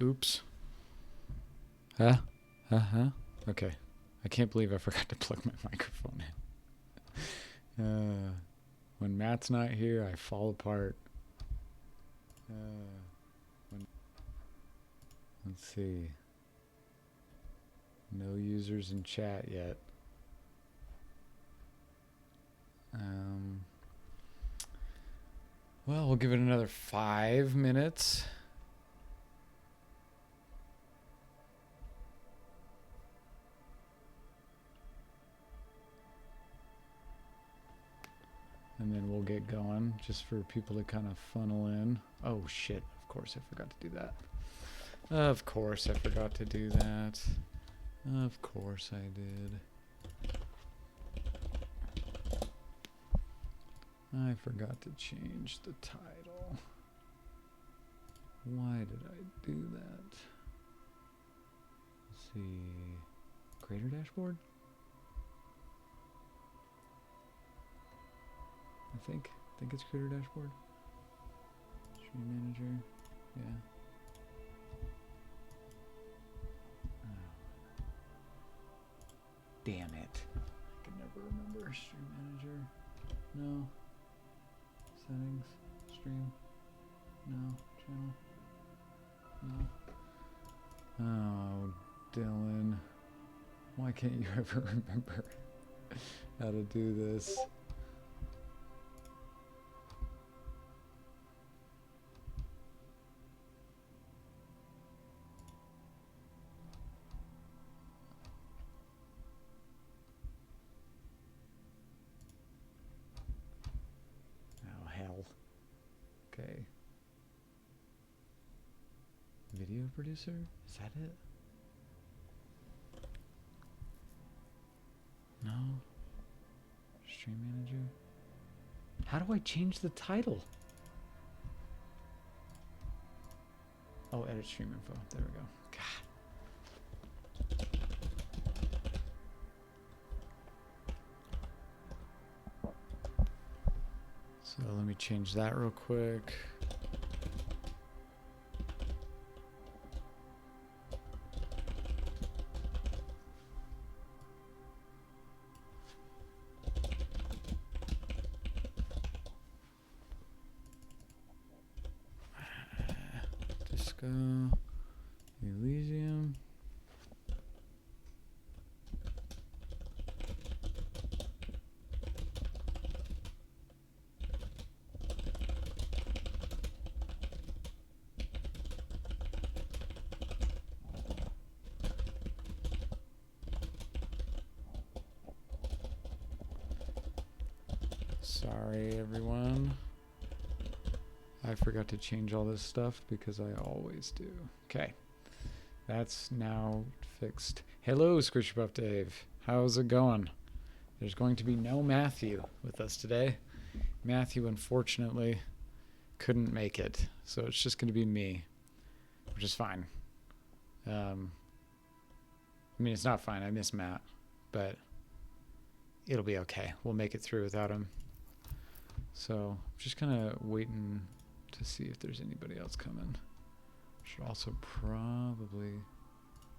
Oops. Huh? Uh-huh. Okay. I can't believe I forgot to plug my microphone in. When Matt's not here, I fall apart. Let's see. No users in chat yet. Well, we'll give it another 5 minutes. And then we'll get going just for people to kind of funnel in. Oh shit, of course I forgot to do that. Of course I forgot to do that. Of course I did. I forgot to change the title. Why did I do that? Let's see. Creator dashboard? I think it's creator dashboard. Stream manager. Yeah. Oh. Damn it. I can never remember. Stream manager. No. Settings. Stream. No. Channel. No. Oh, Dylan. Why can't you ever remember how to do this? Okay. Video producer? Is that it? No. Stream manager? How do I change the title? Oh, edit stream info. There we go. God. So let me change that real quick. Disco Elysium. Sorry, everyone. I forgot to change all this stuff because I always do. Okay. That's now fixed. Hello, Squishy Buff Dave. How's it going? There's going to be no Matthew with us today. Matthew, unfortunately, couldn't make it. So it's just going to be me, which is fine. I mean, it's not fine. I miss Matt, but it'll be okay. We'll make it through without him. So just kind of waiting to see if there's anybody else coming. Should also probably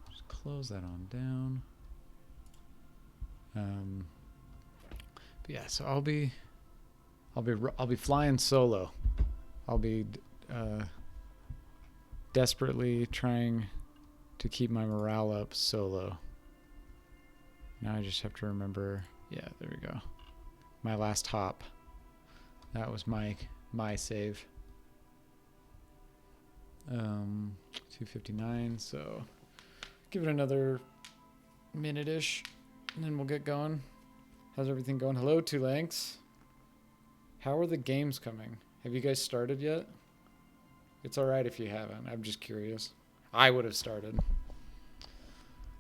just close that on down. But yeah, so I'll be flying solo. I'll be desperately trying to keep my morale up solo. Now I just have to remember. Yeah, there we go. My last hop. That was my save. 2:59. So give it another minute-ish, and then we'll get going. How's everything going? Hello, Two Lengths. How are the games coming? Have you guys started yet? It's all right if you haven't. I'm just curious. I would have started,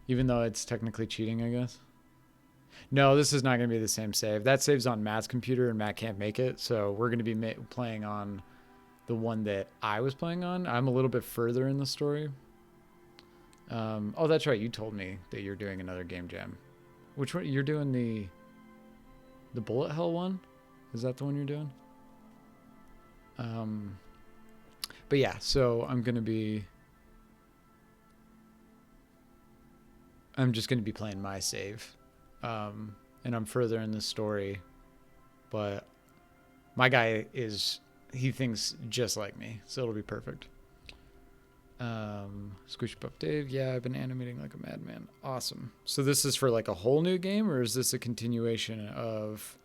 even though it's technically cheating, I guess. No, this is not going to be the same save. That save's on Matt's computer, and Matt can't make it, so we're going to be playing on the one that I was playing on. I'm a little bit further in the story. Oh, that's right. You told me that you're doing another game jam. Which one? You're doing the bullet hell one? Is that the one you're doing? But yeah, so I'm going to be I'm just going to be playing my save. And I'm further in the story, but my guy he thinks just like me, so it'll be perfect. Squishy Puff Dave, yeah, I've been animating like a madman. Awesome. So this is for like a whole new game, or is this a continuation of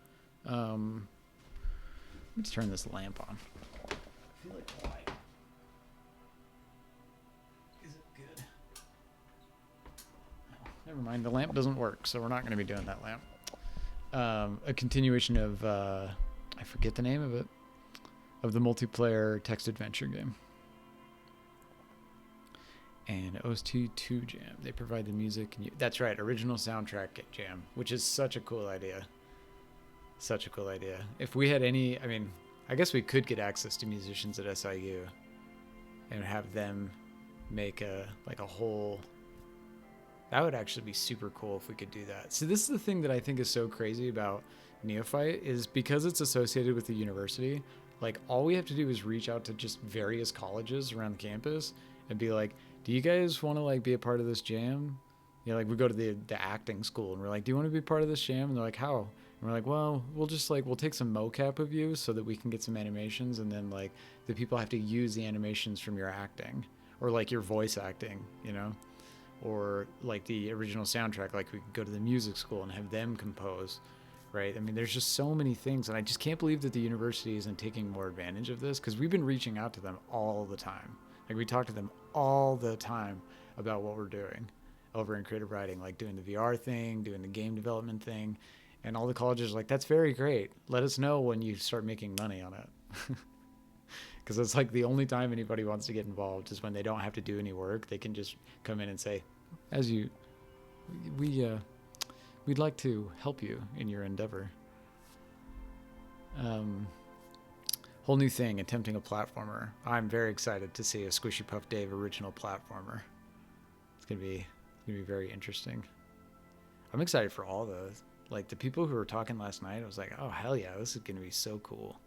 let's turn this lamp on. I feel like the light. Is it good? Oh, never mind, the lamp doesn't work, so we're not going to be doing that lamp. A continuation of I forget the name of it, of the multiplayer text adventure game. And OST2 Jam. They provide the music. That's right, original soundtrack jam, which is such a cool idea. Such a cool idea. If we had any, I mean, I guess we could get access to musicians at SIU and have them make a whole. That would actually be super cool if we could do that. So this is the thing that I think is so crazy about Neophyte is because it's associated with the university. Like all we have to do is reach out to just various colleges around the campus and be like, do you guys want to like be a part of this jam? You know, like we go to the acting school and we're like, do you want to be part of this jam? And they're like, how? And we're like, well, we'll take some mocap of you so that we can get some animations. And then like the people have to use the animations from your acting or like your voice acting, you know, or like the original soundtrack. Like we could go to the music school and have them compose, right? I mean, there's just so many things. And I just can't believe that the university isn't taking more advantage of this because we've been reaching out to them all the time. Like we talk to them all the time about what we're doing over in creative writing, like doing the VR thing, doing the game development thing. And all the colleges are like, that's very great. Let us know when you start making money on it. Because it's like the only time anybody wants to get involved is when they don't have to do any work. They can just come in and say, we'd like to help you in your endeavor. Whole new thing, attempting a platformer. I'm very excited to see a Squishy Puff Dave original platformer. It's gonna be very interesting. I'm excited for all those. Like the people who were talking last night, I was like, oh hell yeah, this is gonna be so cool.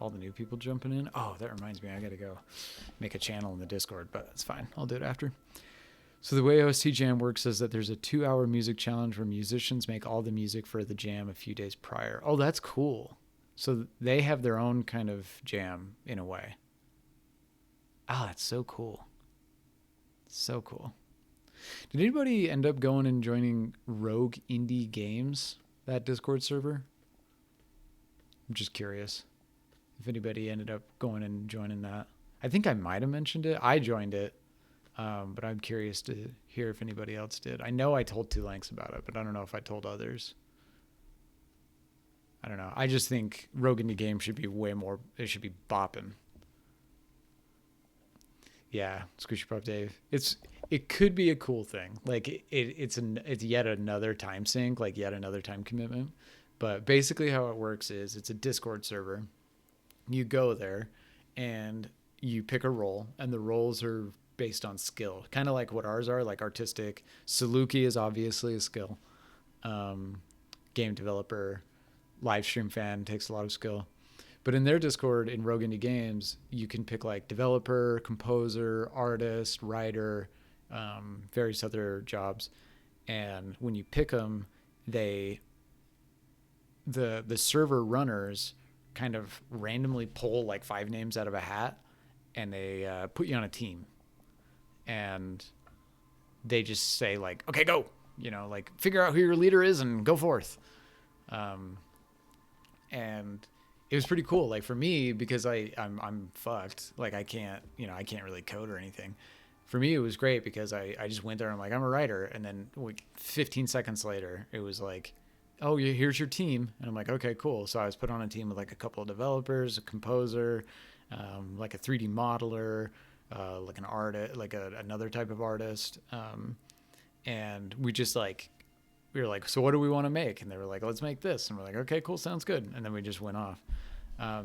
All the new people jumping in. Oh, that reminds me, I gotta go make a channel in the Discord, but that's fine. I'll do it after. So the way OST Jam works is that there's a 2-hour music challenge where musicians make all the music for the jam a few days prior. Oh, that's cool. So they have their own kind of jam in a way. Ah, that's so cool. So cool. Did anybody end up going and joining Rogue Indie Games, that Discord server? I'm just curious if anybody ended up going and joining that. I think I might have mentioned it. I joined it, but I'm curious to hear if anybody else did. I know I told 2Lanks about it, but I don't know if I told others. I don't know. I just think Rogue Indie Games should be way more. It should be bopping. Yeah, Squishy Puff Dave. It could be a cool thing. Like it's yet another time sink, like yet another time commitment. But basically, how it works is it's a Discord server. You go there, and you pick a role, and the roles are based on skill, kind of like what ours are, like artistic. Saluki is obviously a skill. Game developer. Live stream fan takes a lot of skill. But in their Discord, in Rogue Indie Games, you can pick like developer, composer, artist, writer, various other jobs. And when you pick them, the server runners kind of randomly pull like 5 names out of a hat, and they put you on a team. And they just say like, okay, go, you know, like figure out who your leader is and go forth. And it was pretty cool. Like for me, because I'm fucked. Like I can't really code or anything. For me, it was great because I just went there and I'm like, I'm a writer. And then 15 seconds later, it was like, oh, here's your team. And I'm like, okay, cool. So I was put on a team with like a couple of developers, a composer, like a 3D modeler, like an artist, like another type of artist. And we were like, so what do we want to make? And they were like, let's make this. And we're like, okay, cool. Sounds good. And then we just went off.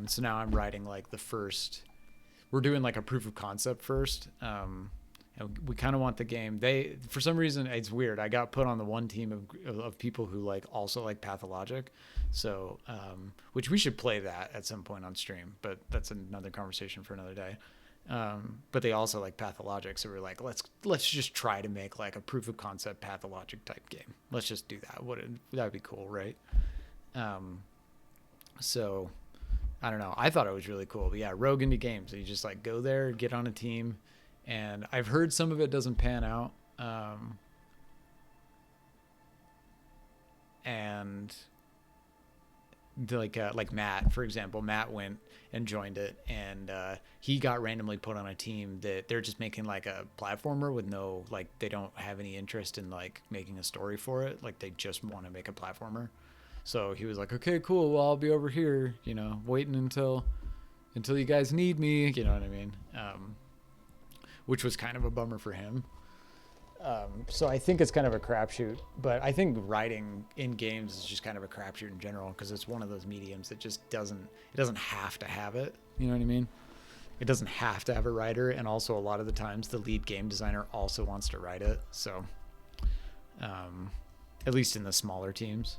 So now I'm writing like we're doing like a proof of concept first. And we kind of want the game. For some reason, it's weird. I got put on the one team of people who like also like Pathologic. So, which we should play that at some point on stream, but that's another conversation for another day. But they also like pathologic, so we're like, let's just try to make like a proof of concept pathologic type game. Let's just do that. That'd be cool, right? So I don't know. I thought it was really cool. But yeah, Rogue Indie Games. So you just like go there, get on a team, and I've heard some of it doesn't pan out. And like Matt, for example, Matt went and joined it, and he got randomly put on a team that they're just making like a platformer with no, like, they don't have any interest in like making a story for it. Like they just want to make a platformer. So he was like, okay, cool. Well, I'll be over here, waiting until you guys need me. You know what I mean? Which was kind of a bummer for him. So I think it's kind of a crapshoot, but I think writing in games is just kind of a crapshoot in general, because it's one of those mediums that just doesn't have to have it. You know what I mean? It doesn't have to have a writer, and also a lot of the times the lead game designer also wants to write it. So, at least in the smaller teams.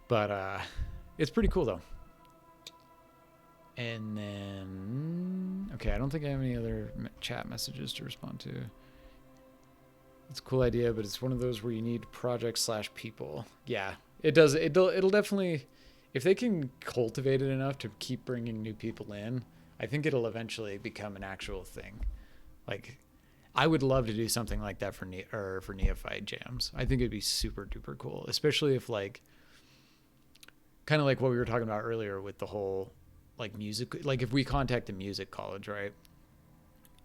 But it's pretty cool though. And then, okay, I don't think I have any other chat messages to respond to. It's a cool idea, but it's one of those where you need project/people. Yeah, it does. It'll definitely, if they can cultivate it enough to keep bringing new people in, I think it'll eventually become an actual thing. Like, I would love to do something like that for Neophyte jams. I think it'd be super duper cool, especially if like, kind of like what we were talking about earlier with the whole like music. Like if we contact a music college, right?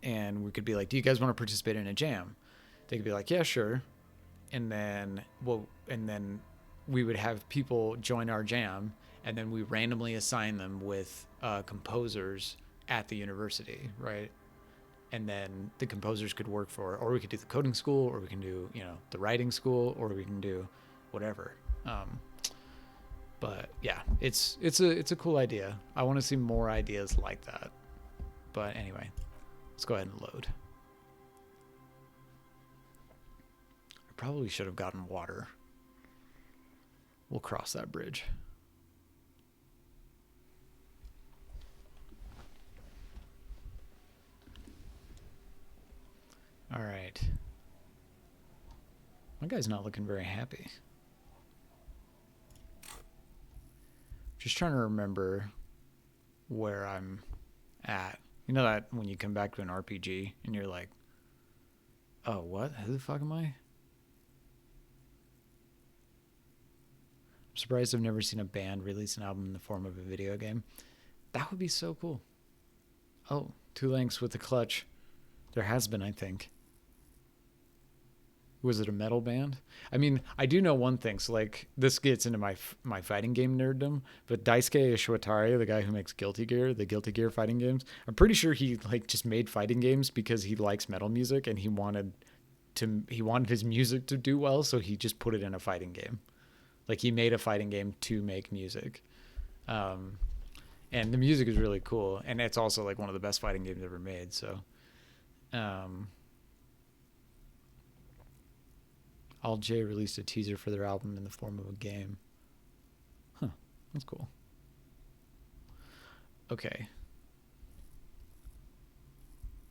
And we could be like, do you guys want to participate in a jam? They could be like, yeah, sure. And then we would have people join our jam, and then we randomly assign them with composers at the university, right? And then the composers could work or we could do the coding school, or we can do, the writing school, or we can do whatever. But yeah, it's a cool idea. I want to see more ideas like that. But anyway, let's go ahead and load. Probably should have gotten water. We'll cross that bridge. All right. My guy's not looking very happy. Just trying to remember where I'm at. You know that when you come back to an RPG and you're like, oh, what? Who the fuck am I? I'm surprised I've never seen a band release an album in the form of a video game. That would be so cool. Oh, 2 lengths with a clutch. There has been, I think. Was it a metal band? I mean, I do know one thing. So, like, this gets into my fighting game nerddom. But Daisuke Ishiwatari, the guy who makes Guilty Gear, the Guilty Gear fighting games, I'm pretty sure he like just made fighting games because he likes metal music and he wanted his music to do well, so he just put it in a fighting game. Like, he made a fighting game to make music. And the music is really cool. And it's also, like, one of the best fighting games ever made. So, All J released a teaser for their album in the form of a game. Huh. That's cool. Okay.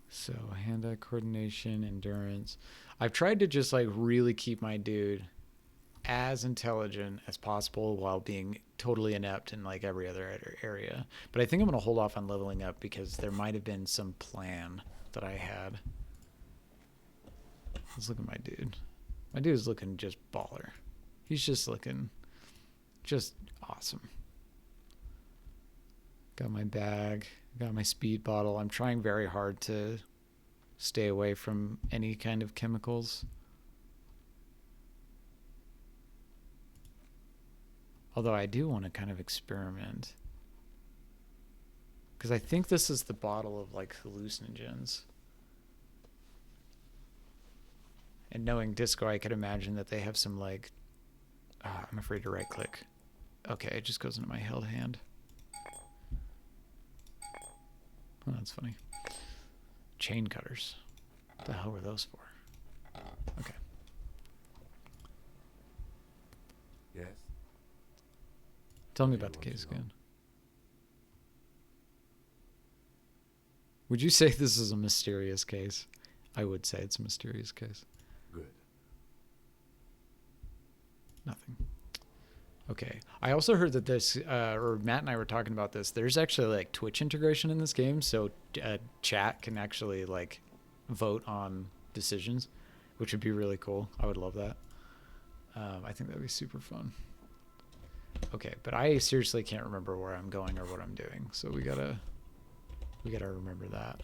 So, hand-eye coordination, endurance. I've tried to just, like, really keep my dude as intelligent as possible while being totally inept in like every other area. But I think I'm going to hold off on leveling up because there might have been some plan that I had. Let's look at my dude. My dude's looking just baller. He's just looking just awesome. Got my bag, got my speed bottle. I'm trying very hard to stay away from any kind of chemicals. Although I do want to kind of experiment. Because I think this is the bottle of like hallucinogens. And knowing Disco, I could imagine that they have some like... I'm afraid to right click. Okay, it just goes into my held hand. Oh, that's funny. Chain cutters. What the hell were those for? Okay. Yes. Tell me about the case again. Would you say this is a mysterious case? I would say it's a mysterious case. Good. Nothing. Okay. I also heard that this, or Matt and I were talking about this. There's actually like Twitch integration in this game, so chat can actually like vote on decisions, which would be really cool. I would love that. I think that'd be super fun. Okay, but I seriously can't remember where I'm going or what I'm doing, so we gotta remember that.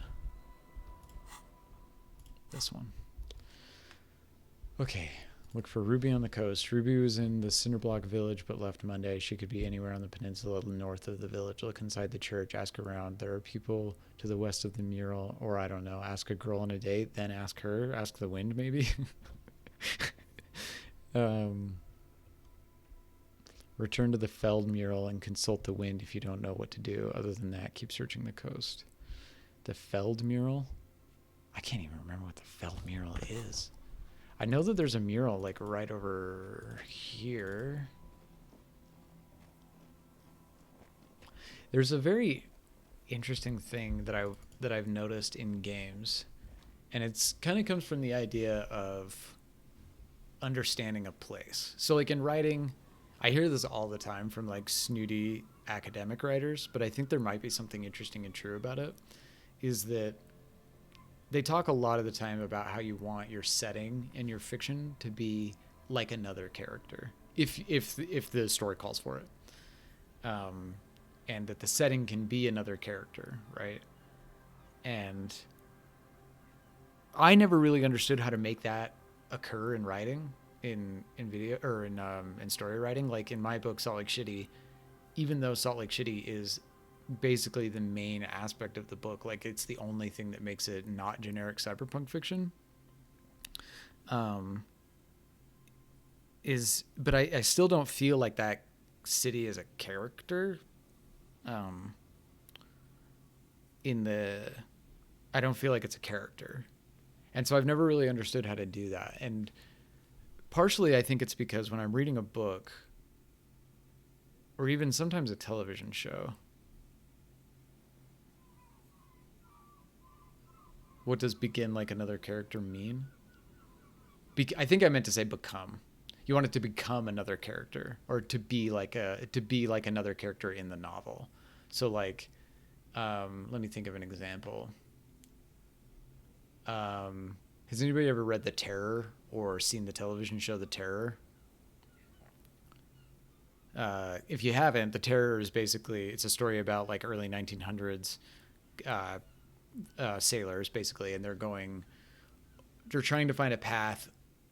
This one. Okay. Look for Ruby on the coast. Ruby was in the Cinderblock village but left Monday. She could be anywhere on the peninsula north of the village. Look inside the church. Ask around. There are people to the west of the mural. Or I don't know. Ask a girl on a date. Then ask her. Ask the wind maybe. Return to the Feld mural and consult the wind if you don't know what to do. Other than that, keep searching the coast. The Feld mural? I can't even remember what the Feld mural is. I know that there's a mural like right over here. There's a very interesting thing that I've noticed in games, and it's kind of comes from the idea of understanding a place. So like in writing, I hear this all the time from like snooty academic writers, but I think there might be something interesting and true about it, is that they talk a lot of the time about how you want your setting and your fiction to be like another character, if the story calls for it, and that the setting can be another character, right? And I never really understood how to make that occur in writing, in video or in story writing. Like in my book Salt Lake City, even though Salt Lake City is basically the main aspect of the book, like it's the only thing that makes it not generic cyberpunk fiction, but I still don't feel like that city is a character. I don't feel like it's a character, and so I've never really understood how to do that. And partially I think it's because when I'm reading a book or even sometimes a television show, what does begin like another character mean? I think I meant to say become. You want it to become another character, or to be like another character in the novel. So like, let me think of an example. Has anybody ever read The Terror or seen the television show The Terror? If you haven't, The Terror is basically, it's a story about like early 1900s sailors basically, and they're trying to find a path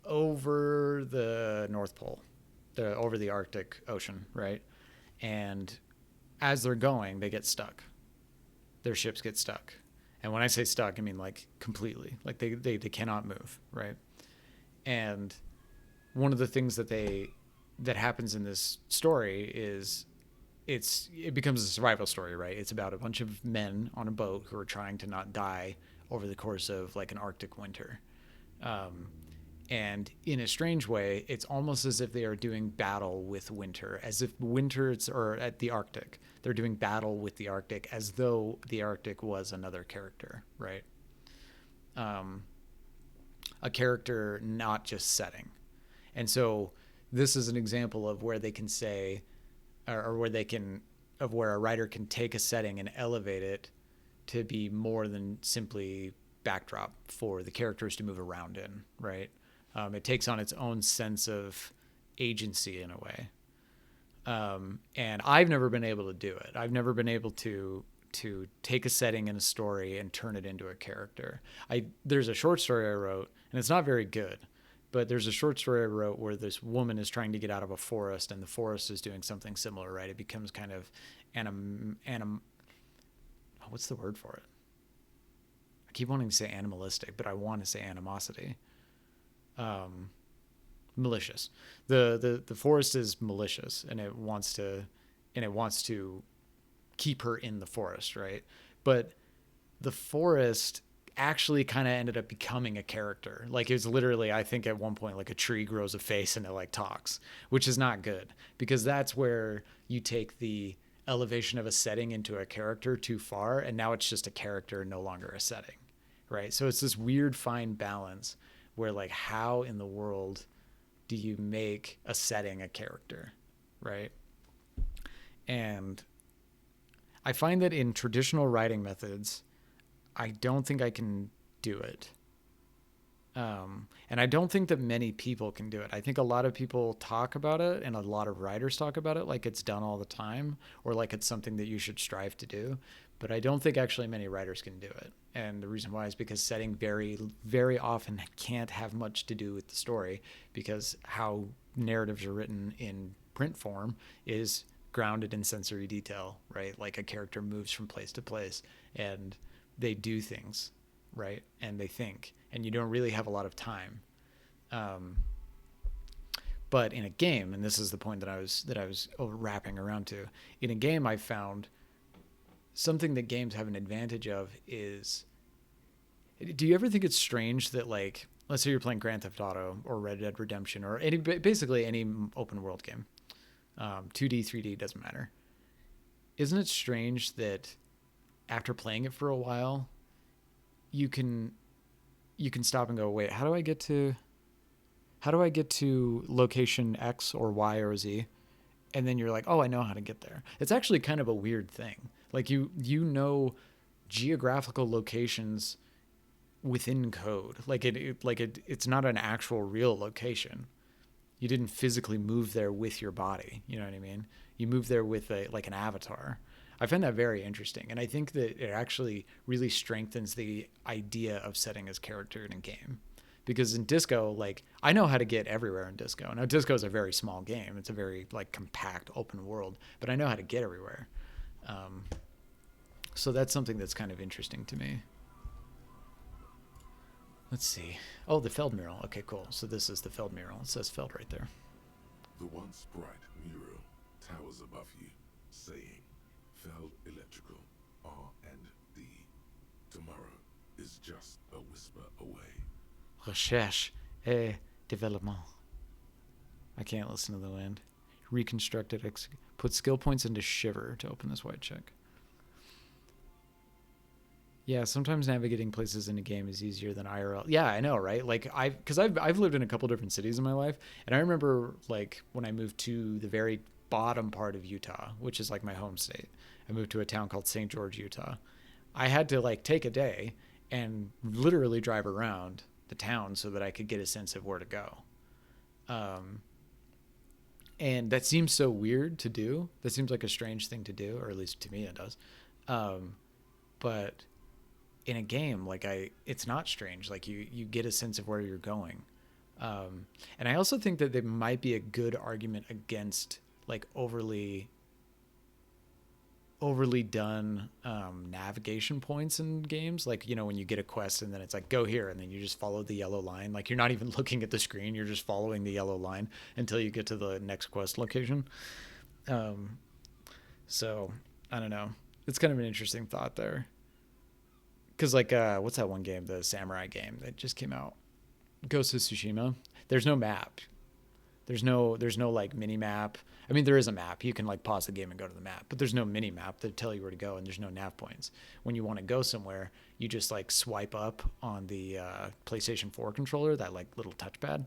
over the North Pole, over the Arctic Ocean, right? And as they're going, they get stuck. Their ships get stuck. And when I say stuck, I mean like completely, like they cannot move, right? And one of the things that happens in this story is it becomes a survival story, right? It's about a bunch of men on a boat who are trying to not die over the course of like an Arctic winter. And in a strange way, it's almost as if they are doing battle with winter, as if or at the Arctic, they're doing battle with the Arctic as though the Arctic was another character, right? A character, not just setting. And so this is an example of where they can say, or where a writer can take a setting and elevate it to be more than simply backdrop for the characters to move around in, right? It takes on its own sense of agency in a way. And I've never been able to do it. I've never been able to take a setting in a story and turn it into a character. There's a short story I wrote, and it's not very good, but there's a short story I wrote where this woman is trying to get out of a forest, and the forest is doing something similar, right? It becomes kind of what's the word for it? I keep wanting to say animalistic, but I want to say animosity. Malicious. The forest is malicious, and it wants to keep her in the forest, right? But the forest actually kind of ended up becoming a character. Like, it was literally, I think at one point, like a tree grows a face and it like talks, which is not good, because that's where you take the elevation of a setting into a character too far, and now it's just a character, no longer a setting, right? So it's this weird fine balance where like how in the world do you make a setting a character, right? And I find that in traditional writing methods, I don't think I can do it. And I don't think that many people can do it. I think a lot of people talk about it and a lot of writers talk about it like it's done all the time or like it's something that you should strive to do. But I don't think actually many writers can do it. And the reason why is because setting very, very often can't have much to do with the story because how narratives are written in print form is grounded in sensory detail, right? Like a character moves from place to place and they do things, right? And they think, and you don't really have a lot of time. But in a game, and this is the point that I was wrapping around to, in a game I found something that games have an advantage of is, do you ever think it's strange that like, let's say you're playing Grand Theft Auto or Red Dead Redemption or basically any open world game, 2D, 3D, doesn't matter. Isn't it strange that after playing it for a while, you can stop and go, wait, how do I get to location X or Y or Z? And then you're like, oh, I know how to get there. It's actually kind of a weird thing. Like you know geographical locations within code. It's not an actual real location. You didn't physically move there with your body. You know what I mean? You move there with an avatar. I find that very interesting. And I think that it actually really strengthens the idea of setting as character in a game. Because in Disco, like, I know how to get everywhere in Disco. Now, Disco is a very small game. It's a very, like, compact, open world. But I know how to get everywhere. So that's something that's kind of interesting to me. Let's see. Oh, the Feld mural. Okay, cool. So this is the Feld mural. It says Feld right there. The once bright mural towers above you, saying, Feld Electrical, R&D. Tomorrow is just a whisper away. Recherche et développement. I can't listen to the wind. Reconstructed. Put skill points into Shiver to open this white check. Yeah, sometimes navigating places in a game is easier than IRL. Yeah, I know, right? Like because I've lived in a couple different cities in my life, and I remember like when I moved to the very bottom part of Utah, which is like my home state. I moved to a town called St. George, Utah. I had to like take a day and literally drive around the town so that I could get a sense of where to go. And that seems so weird to do. That seems like a strange thing to do, or at least to me it does. But in a game, like it's not strange. Like you get a sense of where you're going. And I also think that there might be a good argument against like overly done navigation points in games. Like, you know, when you get a quest and then it's like, go here, and then you just follow the yellow line. Like you're not even looking at the screen. You're just following the yellow line until you get to the next quest location. So I don't know. It's kind of an interesting thought there. Cause like, what's that one game? The samurai game that just came out, Ghost of Tsushima. There's no map. There's no like mini map. I mean, there is a map. You can like pause the game and go to the map, but there's no mini map that tell you where to go, and there's no nav points. When you want to go somewhere, you just like swipe up on the PlayStation 4 controller, that like little touchpad,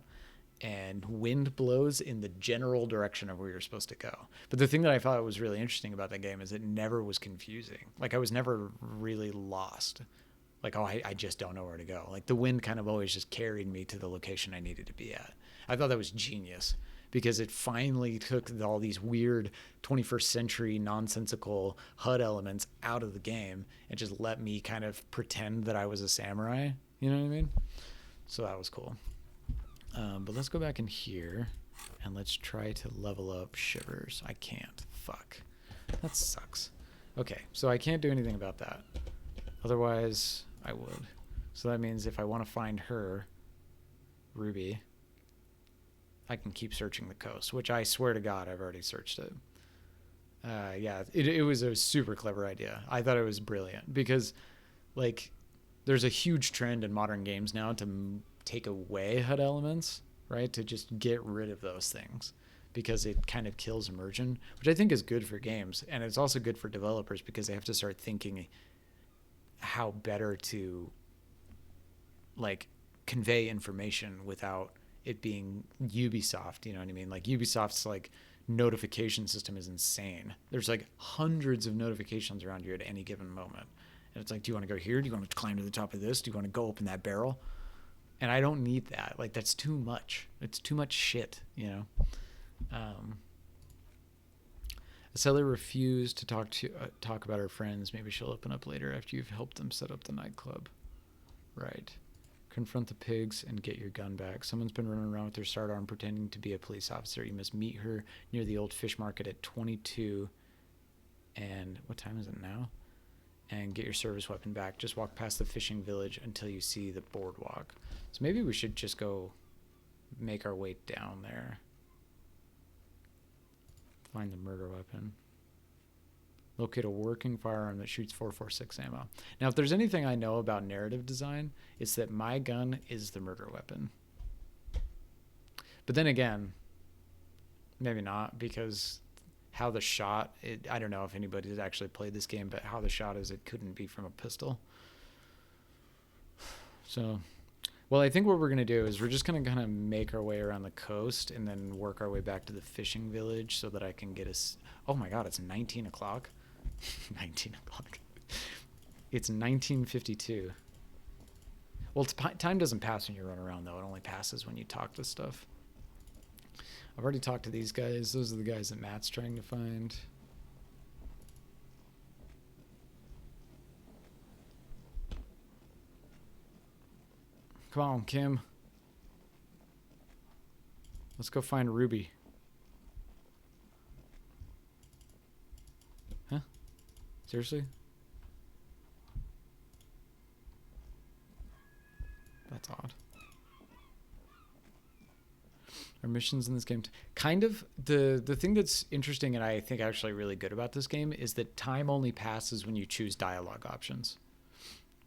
and wind blows in the general direction of where you're supposed to go. But the thing that I thought was really interesting about that game is it never was confusing. Like I was never really lost. Like, oh, I just don't know where to go. Like the wind kind of always just carried me to the location I needed to be at. I thought that was genius because it finally took all these weird 21st century nonsensical HUD elements out of the game and just let me kind of pretend that I was a samurai. You know what I mean? So that was cool. But let's go back in here and let's try to level up Shivers. I can't. Fuck. That sucks. Okay, so I can't do anything about that. Otherwise, I would. So that means if I want to find her, Ruby, I can keep searching the coast, which I swear to God, I've already searched it. Yeah, it was a super clever idea. I thought it was brilliant because, like, there's a huge trend in modern games now to take away HUD elements, right? To just get rid of those things because it kind of kills immersion, which I think is good for games. And it's also good for developers because they have to start thinking how better to like convey information without it being Ubisoft. You know what I mean? Like Ubisoft's like notification system is insane. There's like hundreds of notifications around you at any given moment. And it's like, do you want to go here? Do you want to climb to the top of this? Do you want to go open that barrel? And I don't need that. Like, that's too much. It's too much shit, you know? A seller refused to talk about her friends. Maybe she'll open up later after you've helped them set up the nightclub. Right. Confront the pigs and get your gun back. Someone's been running around with their sidearm pretending to be a police officer. You must meet her near the old fish market at 22. And what time is it now? And get your service weapon back. Just walk past the fishing village until you see the boardwalk. So maybe we should just go make our way down there. Find the murder weapon. Locate a working firearm that shoots 4.46 ammo. Now, if there's anything I know about narrative design, it's that my gun is the murder weapon. But then again, maybe not, because how the shot, I don't know if anybody's actually played this game, but how the shot is, it couldn't be from a pistol. So, well, I think what we're going to do is we're just going to kind of make our way around the coast and then work our way back to the fishing village so that I can get us. Oh my God, it's 19 o'clock. 19 o'clock. It's 19:52. Well, time doesn't pass when you run around, though. It only passes when you talk to stuff. I've already talked to these guys. Those are the guys that Matt's trying to find. Come on, Kim. Let's go find Ruby. Huh? Seriously? That's odd. Our missions in this game, kind of the thing that's interesting and I think actually really good about this game is that time only passes when you choose dialogue options,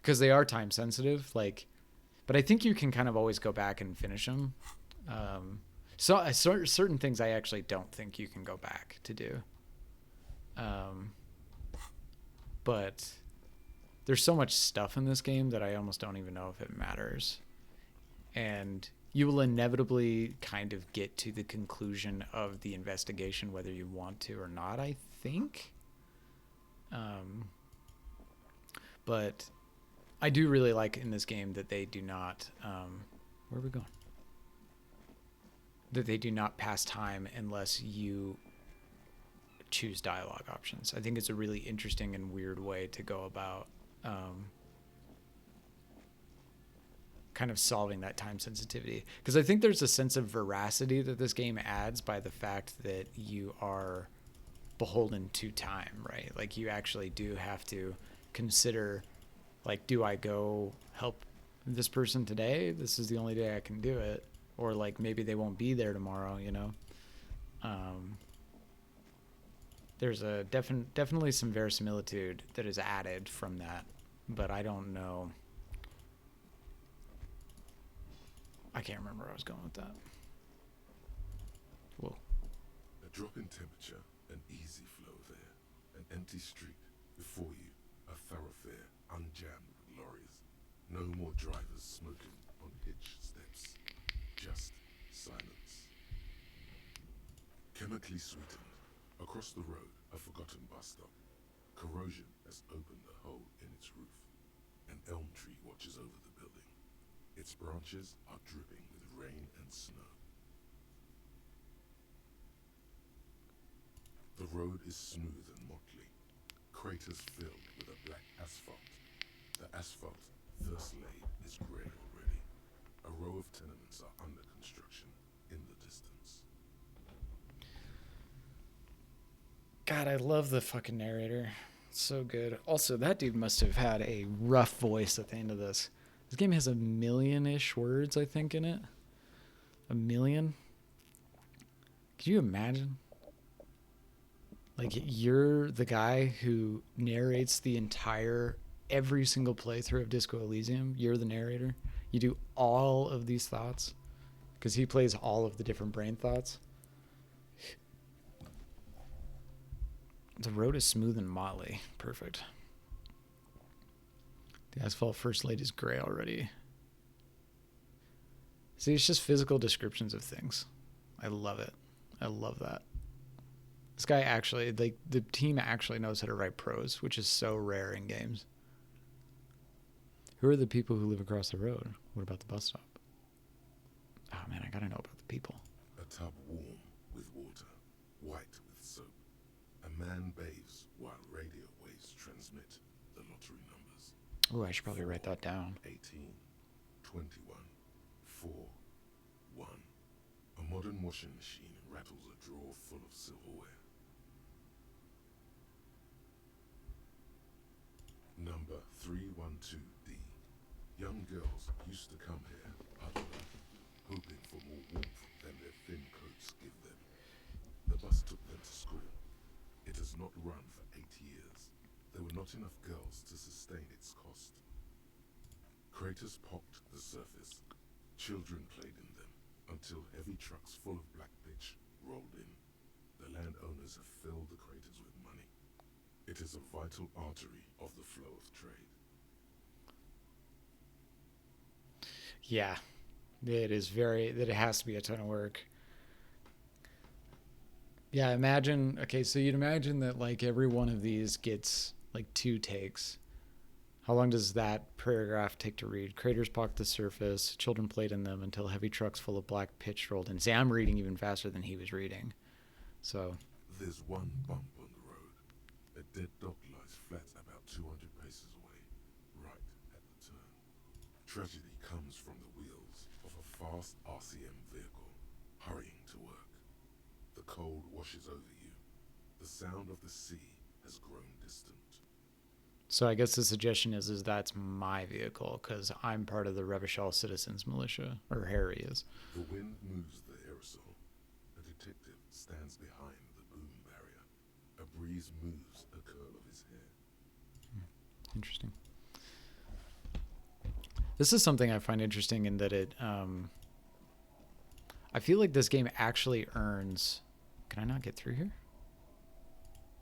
because they are time sensitive. Like, but I think you can kind of always go back and finish them. So certain things I actually don't think you can go back to do. But there's so much stuff in this game that I almost don't even know if it matters. And you will inevitably kind of get to the conclusion of the investigation, whether you want to or not, I think. But I do really like in this game that they do not, where are we going? That they do not pass time unless you choose dialogue options. I think it's a really interesting and weird way to go about kind of solving that time sensitivity, because I think there's a sense of veracity that this game adds by the fact that you are beholden to time, right? Like, you actually do have to consider, like, do I go help this person today? This is the only day I can do it. Or like, maybe they won't be there tomorrow, you know? There's a definitely some verisimilitude that is added from that, but I don't know. I can't remember where I was going with that. Whoa. A drop in temperature, an easy flow there. An empty street before you, a thoroughfare unjammed with lorries. No more drivers smoking on hitch steps. Just silence. Chemically sweetened. Across the road, a forgotten bus stop. Corrosion has opened a hole in its roof. An elm tree watches over the building. Its branches are dripping with rain and snow. The road is smooth and motley. Craters filled with a black asphalt. The asphalt, thirst laid, is grey already. A row of tenements are under construction in the distance. God, I love the fucking narrator. It's so good. Also, that dude must have had a rough voice at the end of this. This game has 1 million-ish words, I think, in it. 1 million? Could you imagine? Like, you're the guy who narrates every single playthrough of Disco Elysium. You're the narrator. You do all of these thoughts because he plays all of the different brain thoughts. The road is smooth and motley. Perfect. The asphalt first laid is gray already. See, it's just physical descriptions of things. I love it. I love that. This guy actually, like, the team actually knows how to write prose, which is so rare in games. Who are the people who live across the road? What about the bus stop? Oh man, I gotta know about the people. A tub warm with water, white with soap. A man bathes while radio waves transmit the lottery numbers. Oh, I should probably write that down. 18, 21, 4, 1. A modern washing machine rattles a drawer full of silverware. Number 312D. Young girls used to come here, huddled up, hoping for more warmth than their thin coats give them. The bus took them to school. It has not run for 8 years. There were not enough girls to sustain its cost. Craters pocked the surface. Children played in them until heavy trucks full of black pitch rolled in. The landowners have filled the craters with money. It is a vital artery of the flow of trade. Yeah, it is it has to be a ton of work. Yeah, imagine, okay, so you'd imagine that like every one of these gets like 2 takes. How long does that paragraph take to read? Craters pocked the surface, children played in them until heavy trucks full of black pitch rolled in. See, I'm reading even faster than he was reading. So. There's one bump on the road. A dead dog lies flat about 200 paces away, right at the turn. Tragedy comes from the wheels of a fast RCM vehicle, hurrying to work. The cold washes over you. The sound of the sea has grown distant. So I guess the suggestion is that's my vehicle because I'm part of the Revachol Citizens Militia, or Harry is. The wind moves the aerosol. A detective stands behind the boom barrier. A breeze moves a curl of his hair. Interesting. This is something I find interesting in that it, I feel like this game actually earns, can I not get through here?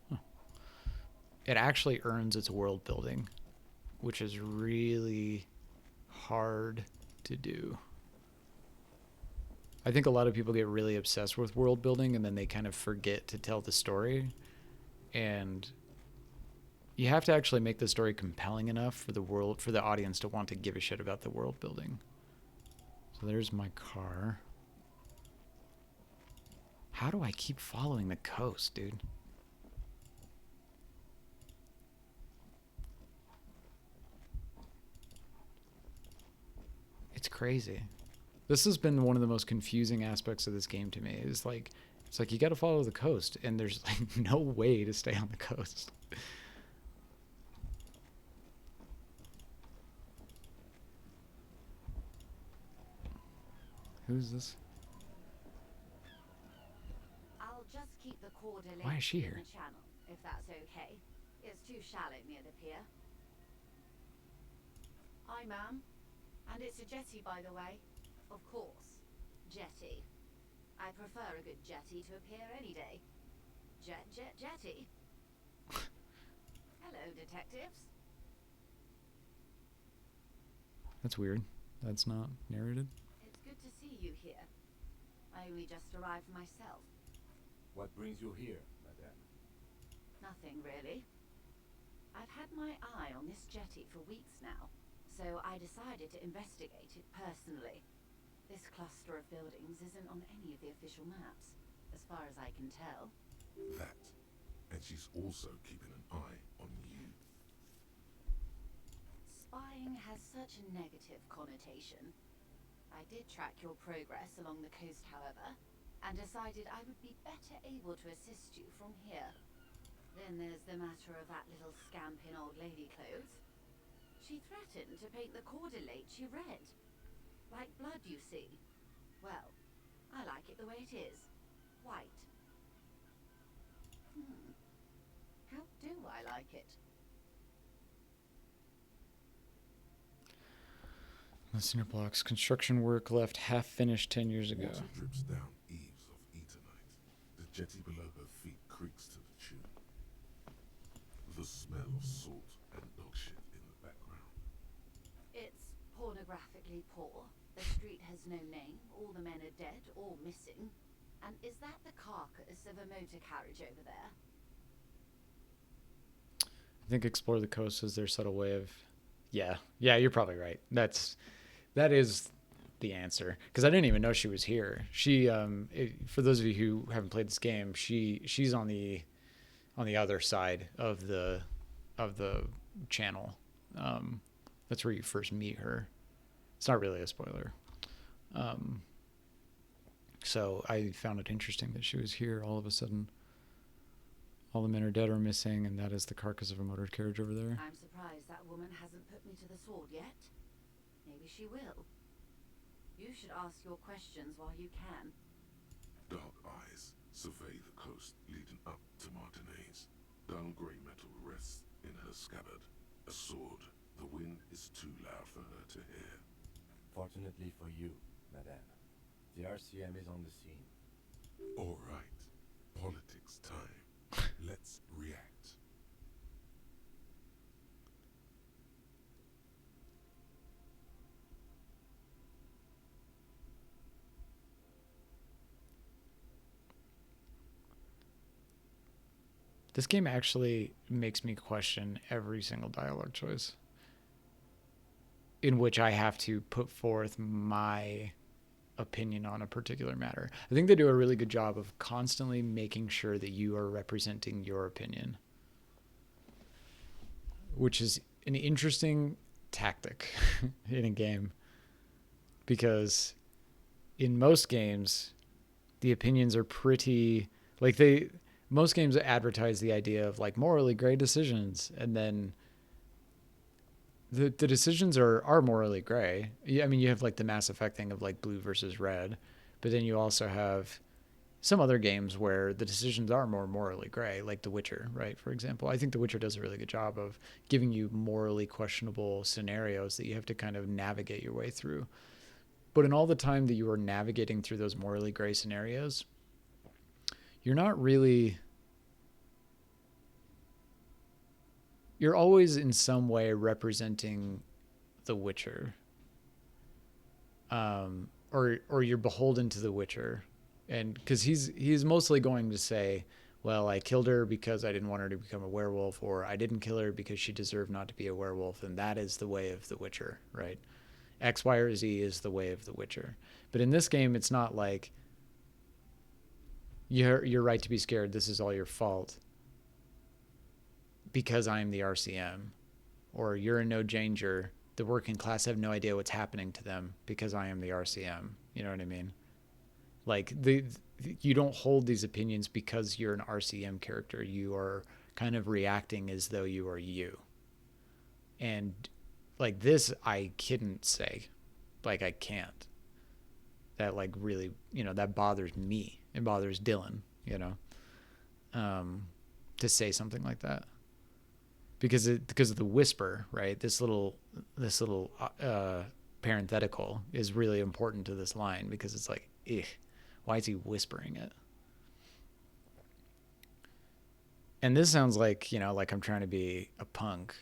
Huh. It actually earns its world building, which is really hard to do. I think a lot of people get really obsessed with world building and then they kind of forget to tell the story. And you have to actually make the story compelling enough for the audience to want to give a shit about the world building. So there's my car. How do I keep following the coast, dude? It's crazy. This has been one of the most confusing aspects of this game to me. It's like you got to follow the coast, and there's like no way to stay on the coast. Who's this? I'll just keep the cord Why is she in here? the channel, if that's okay. It's too shallow near the pier. Hi, ma'am. And it's a jetty, by the way. Of course. Jetty. I prefer a good jetty to a pier any day. Jetty. Hello, detectives. That's weird. That's not narrated. It's good to see you here. I only just arrived myself. What brings you here, madame? Nothing, really. I've had my eye on this jetty for weeks now, so I decided to investigate it personally. This cluster of buildings isn't on any of the official maps, as far as I can tell. That. And she's also keeping an eye on you. Spying has such a negative connotation. I did track your progress along the coast, however, and decided I would be better able to assist you from here. Then there's the matter of that little scamp in old lady clothes. She threatened to paint the cordelate she read. Like blood, you see. Well, I like it the way it is. White. How do I like it? The cinder blocks. Construction work left half finished 10 years ago. Water drips down eaves of Eternite. The jetty below her feet creaks to the tune. the smell of salt and dog shit in the background. It's pornographically poor. The street has no name. All the men are dead or missing. And is that the carcass of a motor carriage over there? I think explore the coast is their subtle way of, yeah, you're probably right. That is the answer, because I didn't even know she was here. She, for those of you who haven't played this game, she's on the other side of the channel. That's where you first meet her. It's not really a spoiler. So I found it interesting that she was here all of a sudden. All the men are dead or missing, and that is the carcass of a motor carriage over there. I'm surprised that woman hasn't put me to the sword yet. Maybe she will. You should ask your questions while you can. Dark eyes survey the coast leading up to Martinez. Dull grey metal rests in her scabbard. A sword. The wind is too loud for her to hear. Fortunately for you, madame, the RCM is on the scene. All right. Politics time. Let's react. This game actually makes me question every single dialogue choice in which I have to put forth my opinion on a particular matter. I think they do a really good job of constantly making sure that you are representing your opinion, which is an interesting tactic in a game, because in most games the opinions are pretty, like, most games advertise the idea of like morally gray decisions, and then the decisions are morally gray. I mean, you have like the Mass Effect thing of like blue versus red, but then you also have some other games where the decisions are more morally gray, like The Witcher, right? For example, I think The Witcher does a really good job of giving you morally questionable scenarios that you have to kind of navigate your way through. But in all the time that you are navigating through those morally gray scenarios, you're always in some way representing the Witcher, or you're beholden to the Witcher, and because he's mostly going to say, well, I killed her because I didn't want her to become a werewolf, or I didn't kill her because she deserved not to be a werewolf, and that is the way of the Witcher, right? X, Y, or Z is the way of the Witcher. But in this game, it's not like you're right to be scared, this is all your fault because I'm the RCM, or you're in no danger, the working class have no idea what's happening to them because I am the RCM. You know what I mean? Like, you don't hold these opinions because you're an RCM character. You are kind of reacting as though you are you. And like this, I couldn't say, like, I can't. That like really, that bothers me. It bothers Dylan, to say something like that. Because of the whisper, right? This little parenthetical is really important to this line, because it's like, why is he whispering it? And this sounds like, like I'm trying to be a punk.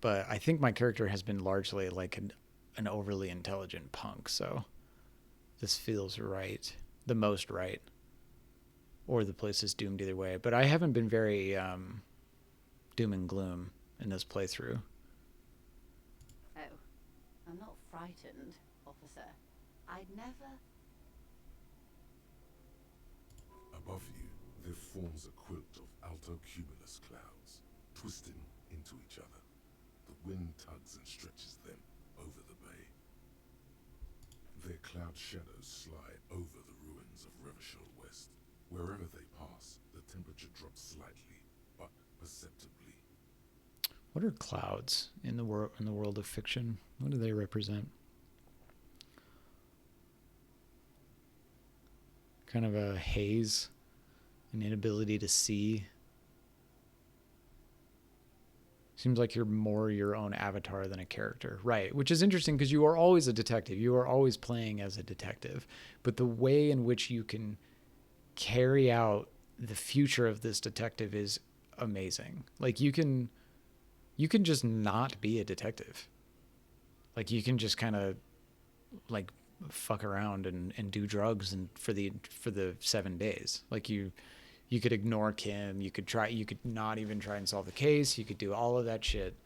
But I think my character has been largely like an overly intelligent punk, so this feels right, the most right. Or the place is doomed either way. But I haven't been very doom and gloom in this playthrough. Oh, I'm not frightened, officer. I'd never... Above you, there forms a quilt of alto-cumulus clouds, twisting into each other. The wind tugs and stretches them over the bay. Their cloud shadows slide over the ruins of Revachol West. Wherever they pass, the temperature drops slightly, but perceptibly. What are clouds in the world of fiction? What do they represent? Kind of a haze, an inability to see. Seems like you're more your own avatar than a character, right? Which is interesting, because you are always a detective. You are always playing as a detective. But the way in which you can carry out the future of this detective is amazing. Like you can just not be a detective. Like you can just kind of like fuck around and do drugs and for the 7 days. Like you could ignore Kim, you could not even try and solve the case, you could do all of that shit,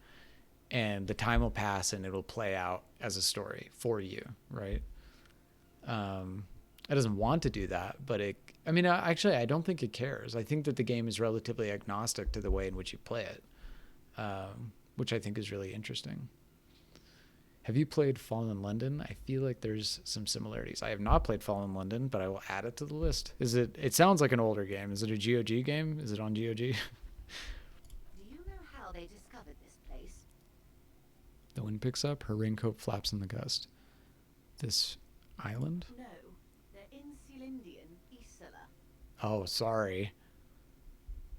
and the time will pass and it'll play out as a story for you, right? It doesn't want to do that, but I don't think it cares. I think that the game is relatively agnostic to the way in which you play it, which I think is really interesting. Have you played Fallen London? I feel like there's some similarities. I have not played Fallen London, but I will add it to the list. It sounds like an older game. Is it a GOG game? Is it on GOG? Do you know how they discovered this place? The wind picks up, her raincoat flaps in the gust. This island? No, they're in Celindian, Isola. Oh, sorry.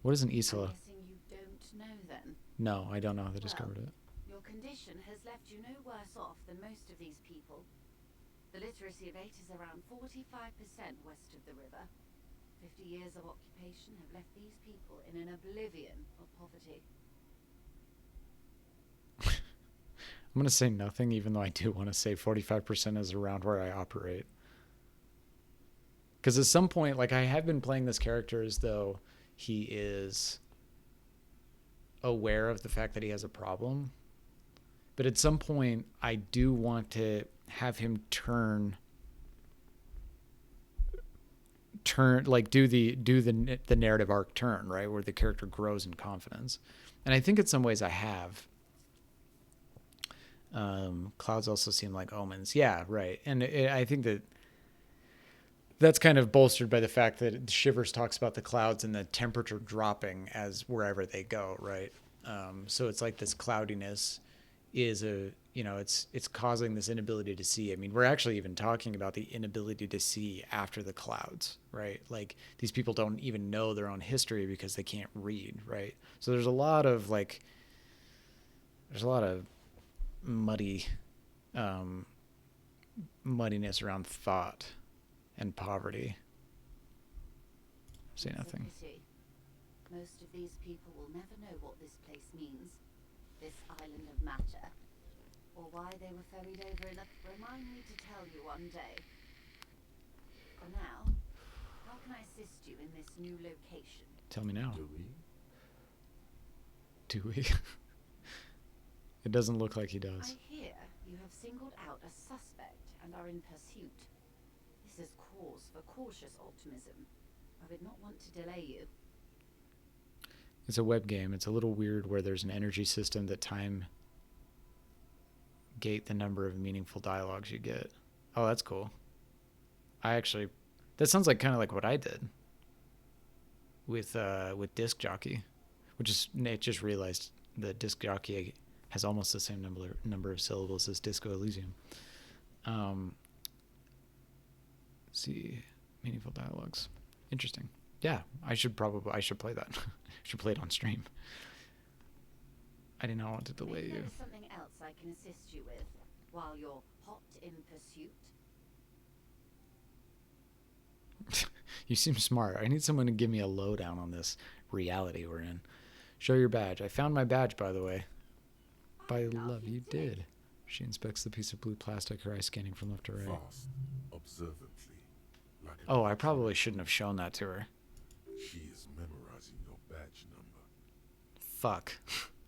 What is an Isola? I'm guessing you don't know then. No, I don't know how they discovered it. Your condition has left you no worse off than most of these people. The literacy rate is around 45% west of the river. 50 years of occupation have left these people in an oblivion of poverty. I'm going to say nothing, even though I do want to say 45% is around where I operate. Because at some point, like I have been playing this character as though he is aware of the fact that he has a problem. But at some point, I do want to have him turn like do the narrative arc turn, right, where the character grows in confidence. And I think in some ways I have. Clouds also seem like omens. Yeah, right. And I think that's kind of bolstered by the fact that Shivers talks about the clouds and the temperature dropping as wherever they go, right? So it's like this cloudiness is it's causing this inability to see. I mean, we're actually even talking about the inability to see after the clouds, right? Like these people don't even know their own history because they can't read, right? So there's a lot of muddiness around thought and poverty. Say nothing. Most of these people will never know what this place means, this island of matter, or why they were ferried over enough to remind me to tell you one day. For now, how can I assist you in this new location? Tell me now. Do we? It doesn't look like he does. I hear you have singled out a suspect and are in pursuit. This is cause for cautious optimism. I would not want to delay you. It's a web game. It's a little weird where there's an energy system that time gate the number of meaningful dialogues you get. Oh, that's cool. That sounds like kind of like what I did with Disc Jockey, I just realized that Disc Jockey has almost the same number of syllables as Disco Elysium. See, meaningful dialogues. Interesting. Yeah, I should play that. I should play it on stream. I did not want to delay Maybe you. there's something else I can assist you with while you're hot in pursuit. You seem smart. I need someone to give me a lowdown on this reality we're in. Show your badge. I found my badge, by the way. By love, you did. She inspects the piece of blue plastic, her eyes scanning from left to right. Fast, observantly, like an Oh, I probably shouldn't have shown that to her. She is memorizing your badge number. Fuck.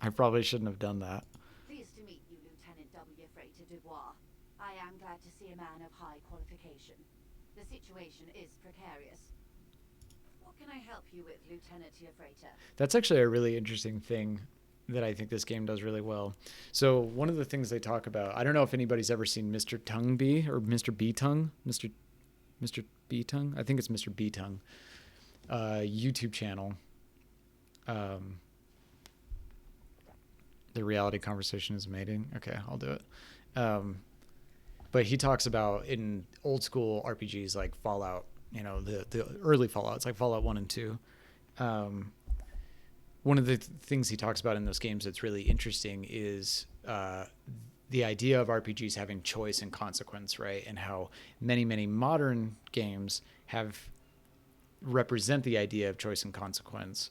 I probably shouldn't have done that. Pleased to meet you, Lieutenant W. Frater Dubois. I am glad to see a man of high qualification. The situation is precarious. What can I help you with, Lieutenant Frater? That's actually a really interesting thing that I think this game does really well. So one of the things they talk about, I don't know if anybody's ever seen Mr. Tongue Bee or Mr. B Tongue, Mr. B Tongue. I think it's Mr. B Tongue. YouTube channel. The reality conversation is mating. Okay, I'll do it. But he talks about in old school RPGs like Fallout, the early Fallouts like Fallout 1 and 2. One of the things he talks about in those games that's really interesting is the idea of RPGs having choice and consequence, right? And how many, many modern games represent the idea of choice and consequence,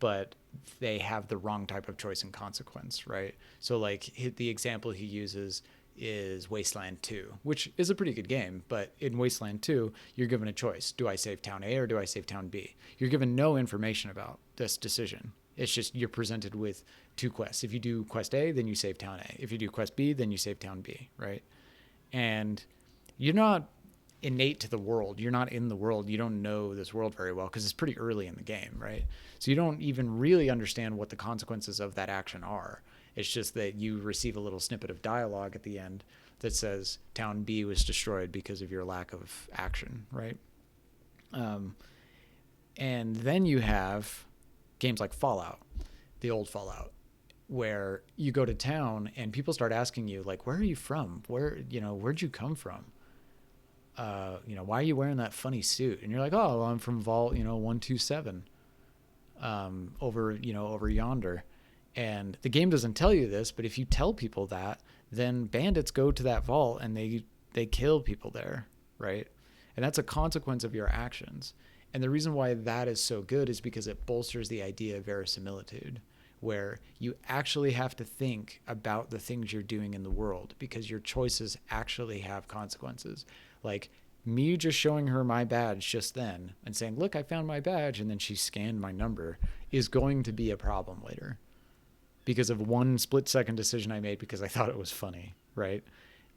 but they have the wrong type of choice and consequence, right? So like the example he uses is Wasteland 2, which is a pretty good game, but in Wasteland 2, you're given a choice. Do I save town A or do I save town B? You're given no information about this decision. It's just you're presented with two quests. If you do quest A, then you save town A. If you do quest B, then you save town B, right? And you're not innate to the world. You're not in the world. You don't know this world very well because it's pretty early in the game, right? So you don't even really understand what the consequences of that action are. It's just that you receive a little snippet of dialogue at the end that says town B was destroyed because of your lack of action, right? And then you have games like Fallout, the old Fallout, where you go to town and people start asking you, like, where are you from? Where'd you come from? Why are you wearing that funny suit? And you're like, oh, well, I'm from Vault, 127, over yonder. And the game doesn't tell you this, but if you tell people that, then bandits go to that vault and they kill people there, right? And that's a consequence of your actions. And the reason why that is so good is because it bolsters the idea of verisimilitude, where you actually have to think about the things you're doing in the world because your choices actually have consequences. Like me just showing her my badge just then and saying, look, I found my badge, and then she scanned my number, is going to be a problem later because of one split-second decision I made because I thought it was funny, right?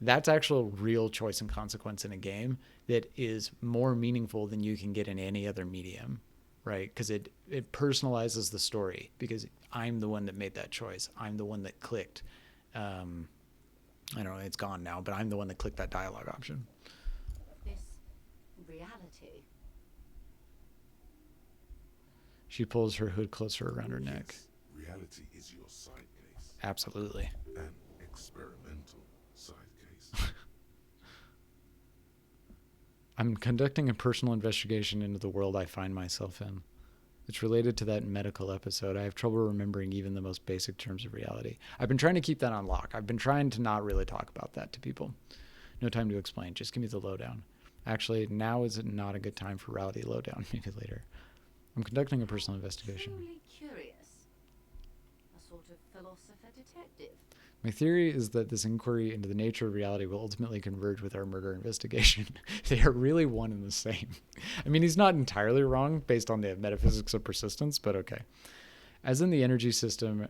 That's actual real choice and consequence in a game that is more meaningful than you can get in any other medium, right? Because it personalizes the story because I'm the one that made that choice. I'm the one that clicked. I don't know, it's gone now, but I'm the one that clicked that dialogue option. This reality. She pulls her hood closer around her neck. Yes, reality is your side case. Absolutely. An experimental side case. I'm conducting a personal investigation into the world I find myself in. It's related to that medical episode. I have trouble remembering even the most basic terms of reality. I've been trying to keep that on lock. I've been trying to not really talk about that to people. No time to explain. Just give me the lowdown. Actually, now is not a good time for reality lowdown. Maybe later. I'm conducting a personal investigation. Truly curious. A sort of philosopher detective. My theory is that this inquiry into the nature of reality will ultimately converge with our murder investigation. They are really one and the same. I mean, he's not entirely wrong based on the metaphysics of persistence, but okay. As in the energy system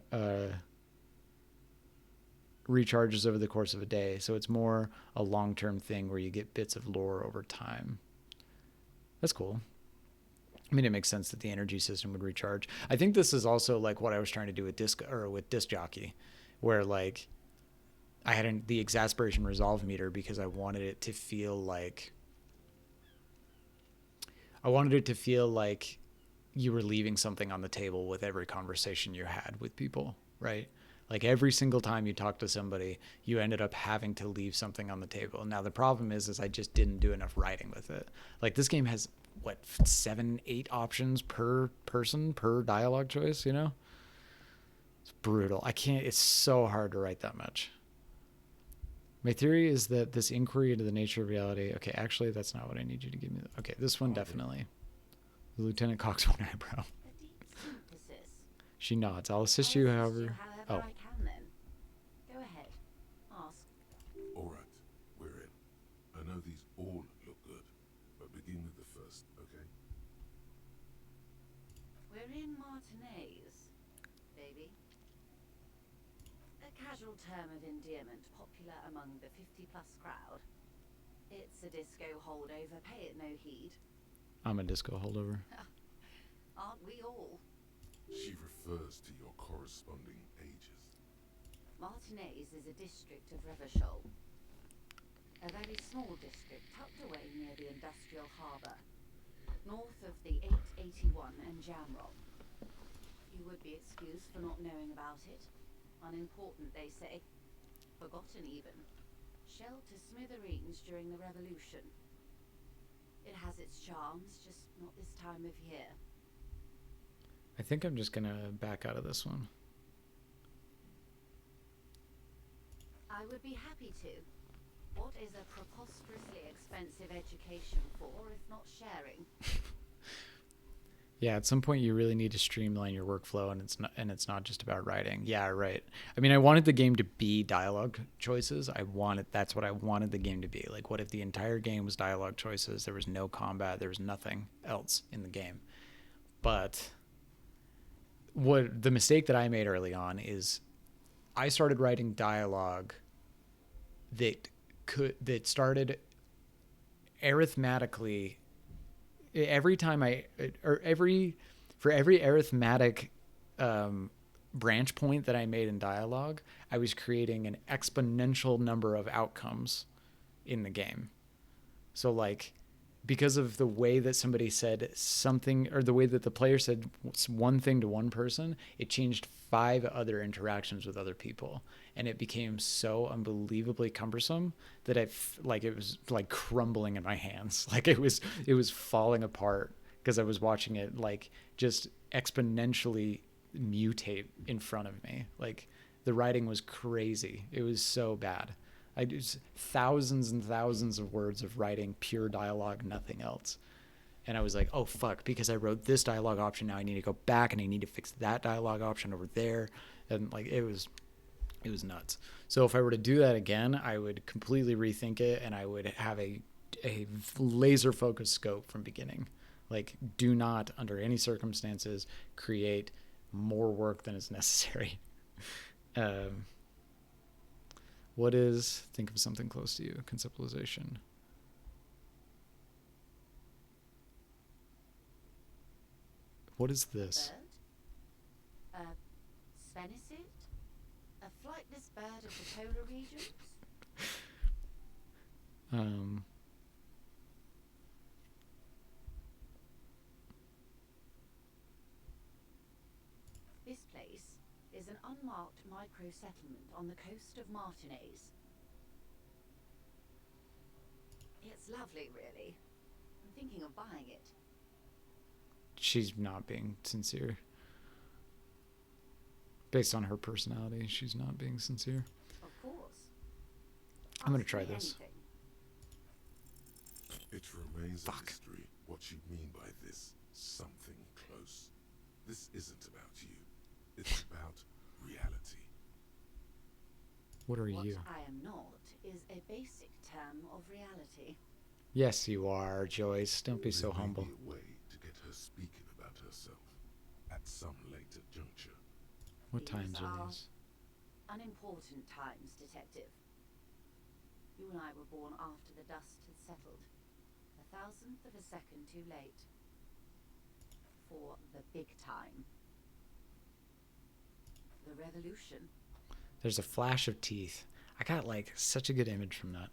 recharges over the course of a day, so it's more a long-term thing where you get bits of lore over time. That's cool. I mean, it makes sense that the energy system would recharge. I think this is also like what I was trying to do with Disc Jockey, where like I had the exasperation resolve meter because I wanted it to feel like you were leaving something on the table with every conversation you had with people, right? Like every single time you talk to somebody, you ended up having to leave something on the table. Now the problem is I just didn't do enough writing with it. Like this game has 7-8 options per person per dialogue choice, It's brutal. It's so hard to write that much. My theory is that this inquiry into the nature of reality. Okay, actually, that's not what I need you to give me. Okay, this one definitely. The Lieutenant cocks one eyebrow. A deep synthesis. She nods. I'll assist you, however. I can then. Go ahead. Ask. All right, we're in. I know these all look good, but begin with the first, okay? We're in Martinez, baby. A casual term of endearment popular among the 50-plus crowd. It's a disco holdover, pay it no heed. I'm a disco holdover. Aren't we all? She refers to your corresponding ages. Martinez is a district of Revachol. A very small district tucked away near the industrial harbour, north of the 881 and Jamrock. You would be excused for not knowing about it. Unimportant, they say. Forgotten even. Shelled to smithereens during the Revolution. It has its charms, just not this time of year. I think I'm just gonna back out of this one. I would be happy to. What is a preposterously expensive education for, if not sharing? Yeah, at some point you really need to streamline your workflow, and it's not just about writing. Yeah, right. I mean, I wanted the game to be dialogue choices. That's what I wanted the game to be. Like, what if the entire game was dialogue choices? There was no combat, there was nothing else in the game. But what the mistake that I made early on is I started writing dialogue that started arithmetically every time for every arithmetic branch point that I made in dialogue, I was creating an exponential number of outcomes in the game. So like, because of the way that somebody said something, or the way that the player said one thing to one person, it changed 5 other interactions with other people, and it became so unbelievably cumbersome that it was like crumbling in my hands. Like it was falling apart because I was watching it like just exponentially mutate in front of me. Like the writing was crazy. It was so bad. I just thousands and thousands of words of writing pure dialogue, nothing else. And I was like, oh fuck, because I wrote this dialogue option, now I need to go back and I need to fix that dialogue option over there. And like it was nuts. So if I were to do that again, I would completely rethink it, and I would have a laser focused scope from beginning. Like, do not under any circumstances create more work than is necessary. Think of something close to you, conceptualization. What is this? A Svenicid? A flightless bird of the polar regions? This place is an unmarked micro-settlement on the coast of Martinez. It's lovely, really. I'm thinking of buying it. She's not being sincere. Based on her personality, she's not being sincere. Of course. I'm going to try this. Anything. It remains a mystery what you mean by this something close. This isn't about you. It's about reality. What are What you? I am not is a basic term of reality. Yes, you are, Joyce. Don't be so There may humble. be a way to get her speaking about herself at some later juncture. What These times are are these? Unimportant times, Detective. You and I were born after the dust had settled. 1,000th of a second too late. For the big time. The revolution. There's a flash of teeth. I got like such a good image from that.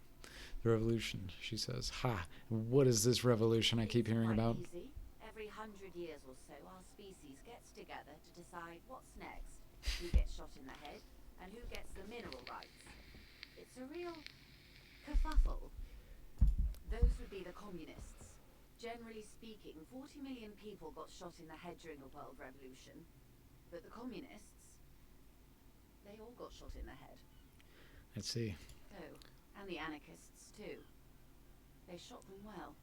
The revolution, she says. Ha, what is this revolution I keep hearing It's about? quite easy. Every 100 years or so, our species gets together to decide what's next, who gets shot in the head, and who gets the mineral rights. It's a real kerfuffle. Those would be the communists. Generally speaking, 40 million people got shot in the head during the World Revolution. But the communists, they all got shot in the head. Let's see. Oh, and the anarchists too. They shot them well.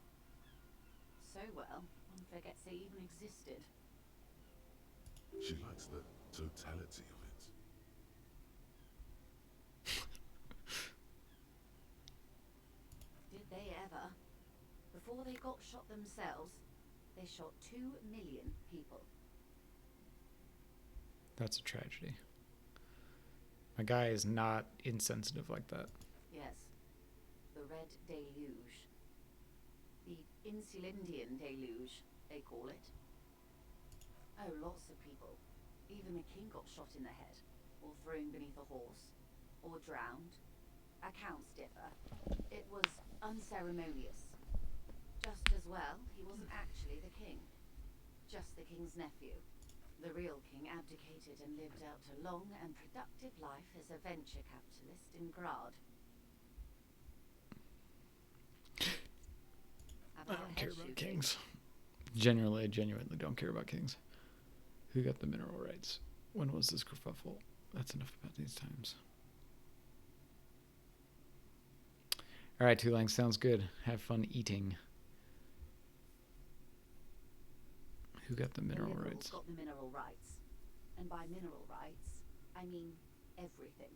So well, one forgets they even existed. She likes the totality of it. Did they ever? Before they got shot themselves, they shot 2 million people. That's a tragedy. My guy is not insensitive like that. Yes. The Red Deluge. The Insulindian Deluge, they call it. Oh, lots of people. Even the king got shot in the head, or thrown beneath a horse, or drowned. Accounts differ. It was unceremonious. Just as well, he wasn't actually the king. Just the king's nephew. The real king abdicated and lived out a long and productive life as a venture capitalist in Grad. I don't care about kings. I genuinely don't care about kings. Who got the mineral rights? When was this kerfuffle? That's enough about these times. All right, Tulang, sounds good. Have fun eating. Who got the mineral liberals rights? got the mineral rights. And by mineral rights, I mean everything.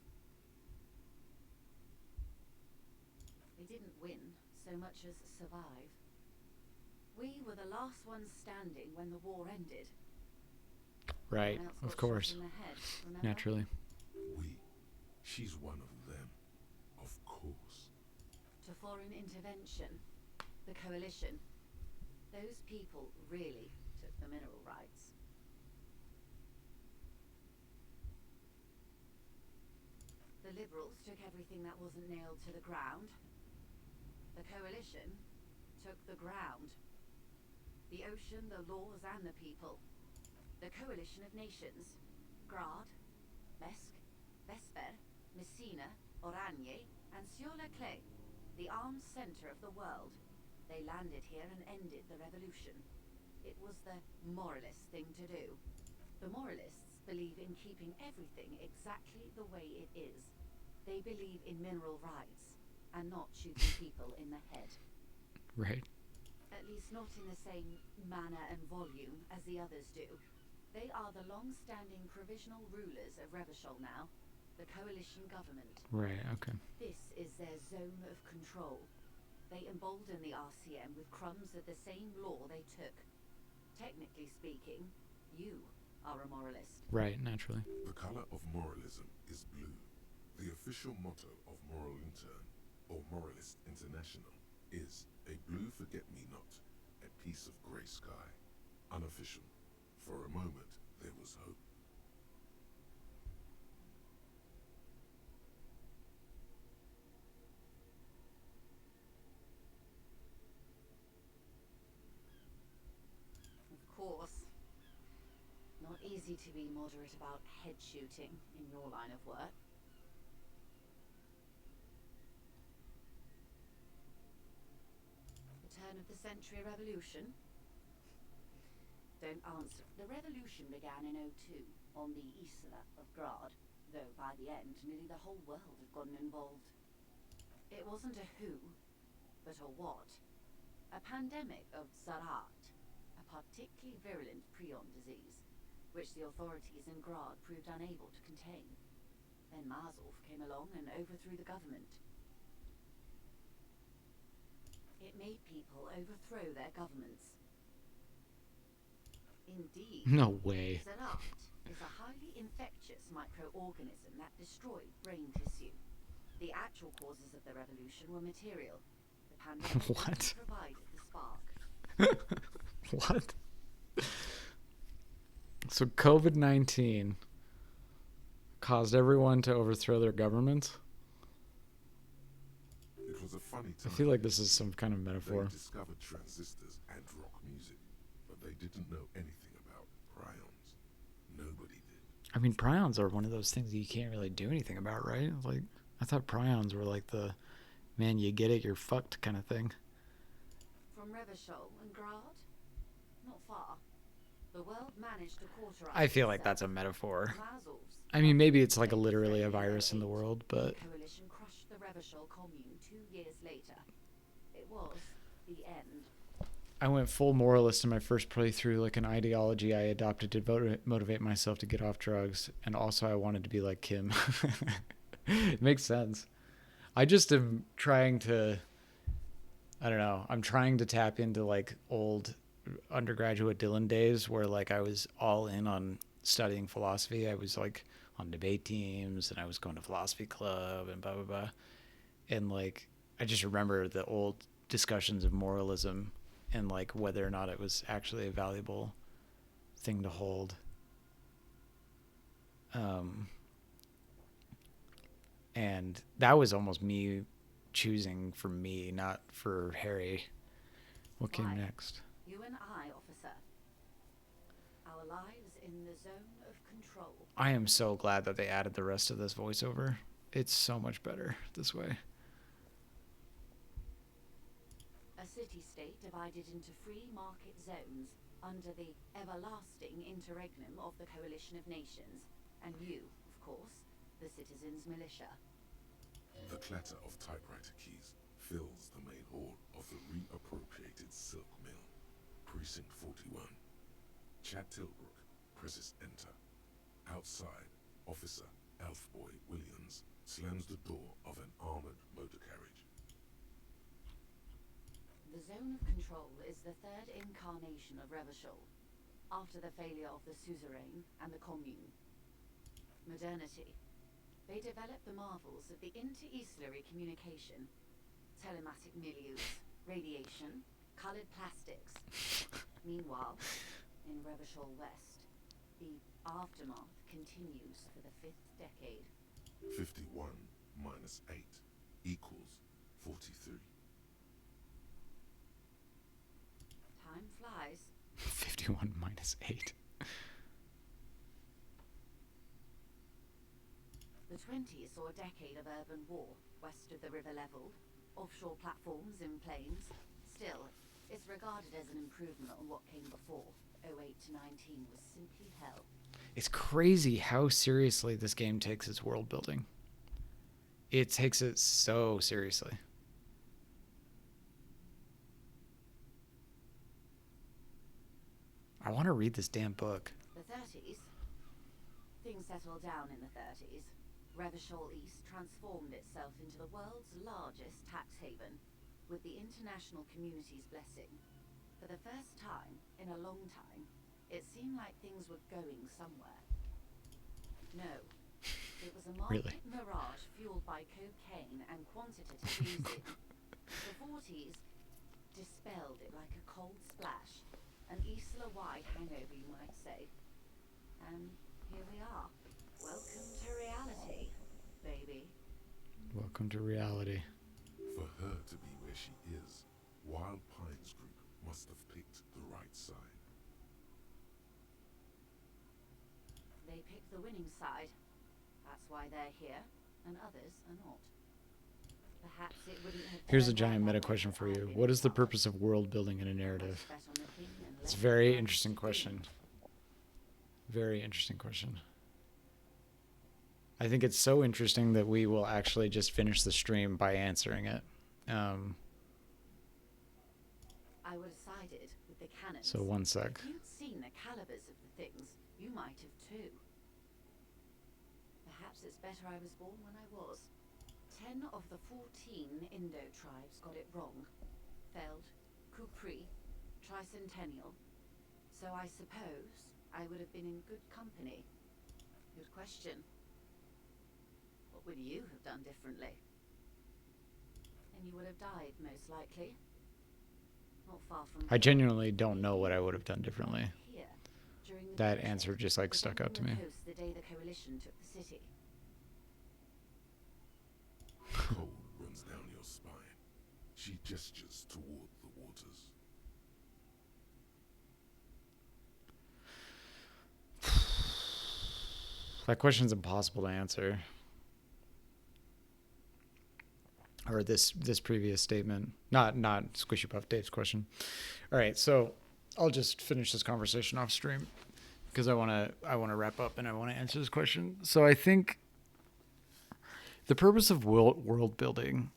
They didn't win so much as survive. We were the last ones standing when the war ended. Right, Everyone else of got course. shot in the head, remember? Naturally. We. She's one of them. Of course. To foreign intervention, the coalition. Those people really took the mineral rights. The liberals took everything that wasn't nailed to the ground. The coalition took the ground. The ocean, the laws, and the people. The coalition of nations. Grad, Mesk, Vesper, Messina, Oranje, and Sur-le-Clay, the armed center of the world. They landed here and ended the revolution. It was the moralist thing to do. The moralists believe in keeping everything exactly the way it is. They believe in mineral rights and not shooting people in the head. Right. At least not in the same manner and volume as the others do. They are the long-standing provisional rulers of Revachol now, the coalition government. Right, okay. This is their zone of control. They embolden the RCM with crumbs of the same law they took. Technically speaking, you are a moralist. Right, naturally. The color of moralism is blue. The official motto of Moral Intern, or Moralist International, is a blue forget-me-not, a piece of grey sky. Unofficial. For a moment, there was hope. Of course. Not easy to be moderate about head shooting in your line of work. The turn of the century revolution? Don't answer. The revolution began in '02 on the Isla of Grad, though by the end nearly the whole world had gotten involved. It wasn't a who, but a what. A pandemic of Zarat, a particularly virulent prion disease, which the authorities in Grad proved unable to contain. Then Mazov came along and overthrew the government. It made people overthrow their governments. Indeed. No way. Zarat is a highly infectious microorganism that destroyed brain tissue. The actual causes of the revolution were material. The pandemic What? only provided the spark. What? So COVID-19 caused everyone to overthrow their governments? It was a funny I time. feel like this is some kind of They metaphor. discovered transistors and rock music, but they didn't know anything about prions. Nobody did. I mean, prions are one of those things that you can't really do anything about, right? Like, I thought prions were like the, man, you get it, you're fucked kind of thing. From Revachol and Grad? Not far. The world managed to cauterize I feel like itself. that's a metaphor. Mazov's I mean, maybe it's like Friendly literally a in virus in the 08. world, but The coalition crushed the Revachol commune 2 years later. It was the end. I went full moralist in my first playthrough, like an ideology I adopted to motivate myself to get off drugs, and also I wanted to be like Kim. It makes sense. I just am trying to, I don't know, I'm trying to tap into like old undergraduate Dylan days where like I was all in on studying philosophy. I was like on debate teams and I was going to philosophy club and blah, blah, blah. And like, I just remember the old discussions of moralism and like whether or not it was actually a valuable thing to hold. And that was almost me choosing for me, not for Harry. What came Why? next? You and I, officer. Our lives in the zone of control. I am so glad that they added the rest of this voiceover. It's so much better this way. A city-state divided into free market zones under the everlasting interregnum of the coalition of nations. And you, of course, the citizens' militia. The clatter of typewriter keys fills the main hall of the reappropriated silk mill. Precinct 41. Chad Tilbrook presses enter. Outside, Officer Elfboy Williams slams the door of an armored motor carriage. The zone of control is the third incarnation of Revachol, after the failure of the suzerain and the commune. Modernity. They developed the marvels of the inter-eastlery communication, telematic milieus, radiation, colored plastics. Meanwhile, in Revachol West, the aftermath continues for the 5th decade. 51 minus 8 equals 43. Time flies. 51 minus 8. The 20s saw a decade of urban war, west of the river level, offshore platforms in planes. Still, it's regarded as an improvement on what came before. 08 to 19 was simply hell. It's crazy how seriously this game takes its world building. It takes it so seriously. I want to read this damn book. The 30s. Things settled down in the 30s. Revachol East transformed itself into the world's largest tax haven, with the international community's blessing. For the first time in a long time, it seemed like things were going somewhere. No, it was a market mirage fueled by cocaine and quantitative easing. The 40s dispelled it like a cold splash, an Isla-wide hangover, you might say. And here we are. Welcome to reality, baby. Welcome to reality. For her to be where she is, Wild Pines Group must have picked the right side. They picked the winning side. That's why they're here, and others are not. Perhaps it wouldn't have. Here's a giant meta question for you. What is the purpose of world building in a narrative? It's a very interesting question. Very interesting question. I think it's so interesting that we will actually just finish the stream by answering it. I would have sided with the cannons. So one sec. If you'd seen the calibers of the things, you might have too. Perhaps it's better I was born when I was. 10 of the 14 Indo tribes got it wrong. Feld, Kukri, Tricentennial. So I suppose I would have been in good company. Good question. What would you have done differently? And you would have died, most likely. Not far from I genuinely don't know what I would have done differently. here, during the That bloodshed, answer just like stuck out to me. on the coast the day the coalition took the city. Cold runs down your spine. She gestures toward the waters. That question's impossible to answer. Or this previous statement. Not Squishy Puff Dave's question. All right, so I'll just finish this conversation off stream because I wanna wrap up and I wanna answer this question. So I think the purpose of world building.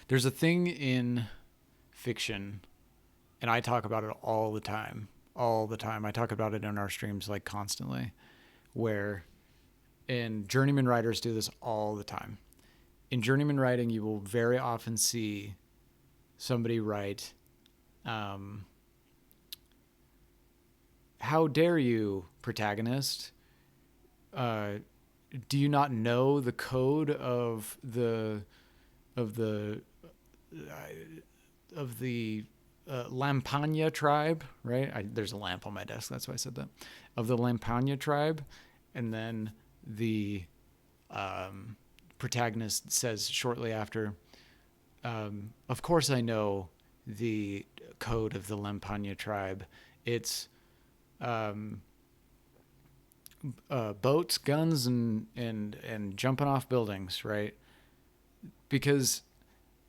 There's a thing in fiction, and I talk about it all the time. I talk about it in our streams like constantly, and journeyman writers do this all the time. In journeyman writing, you will very often see somebody write, how dare you, protagonist? Do you not know the code of the Lampanya tribe, right? There's a lamp on my desk, that's why I said that. Of the Lampanya tribe, and then the protagonist says shortly after, of course I know the code of the Lampanya tribe. It's boats, guns, and jumping off buildings, right? Because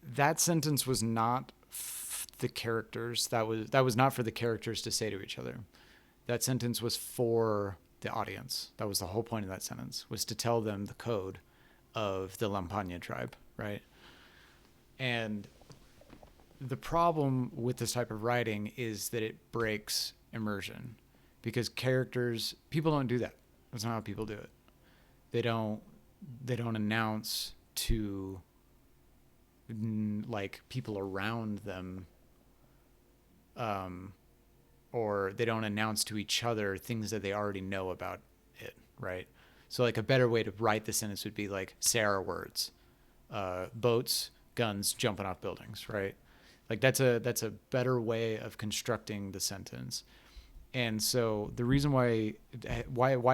that sentence was not the characters. That was not for the characters to say to each other. That sentence was for the audience. That was the whole point of that sentence, was to tell them the code of the Lampanya tribe, right? And the problem with this type of writing is that it breaks immersion, because people don't do that. That's not how people do it. They don't announce to like people around them, or they don't announce to each other things that they already know about it, right? So like a better way to write the sentence would be like Sarah words, boats, guns, jumping off buildings, right? Like that's a better way of constructing the sentence. And so the reason why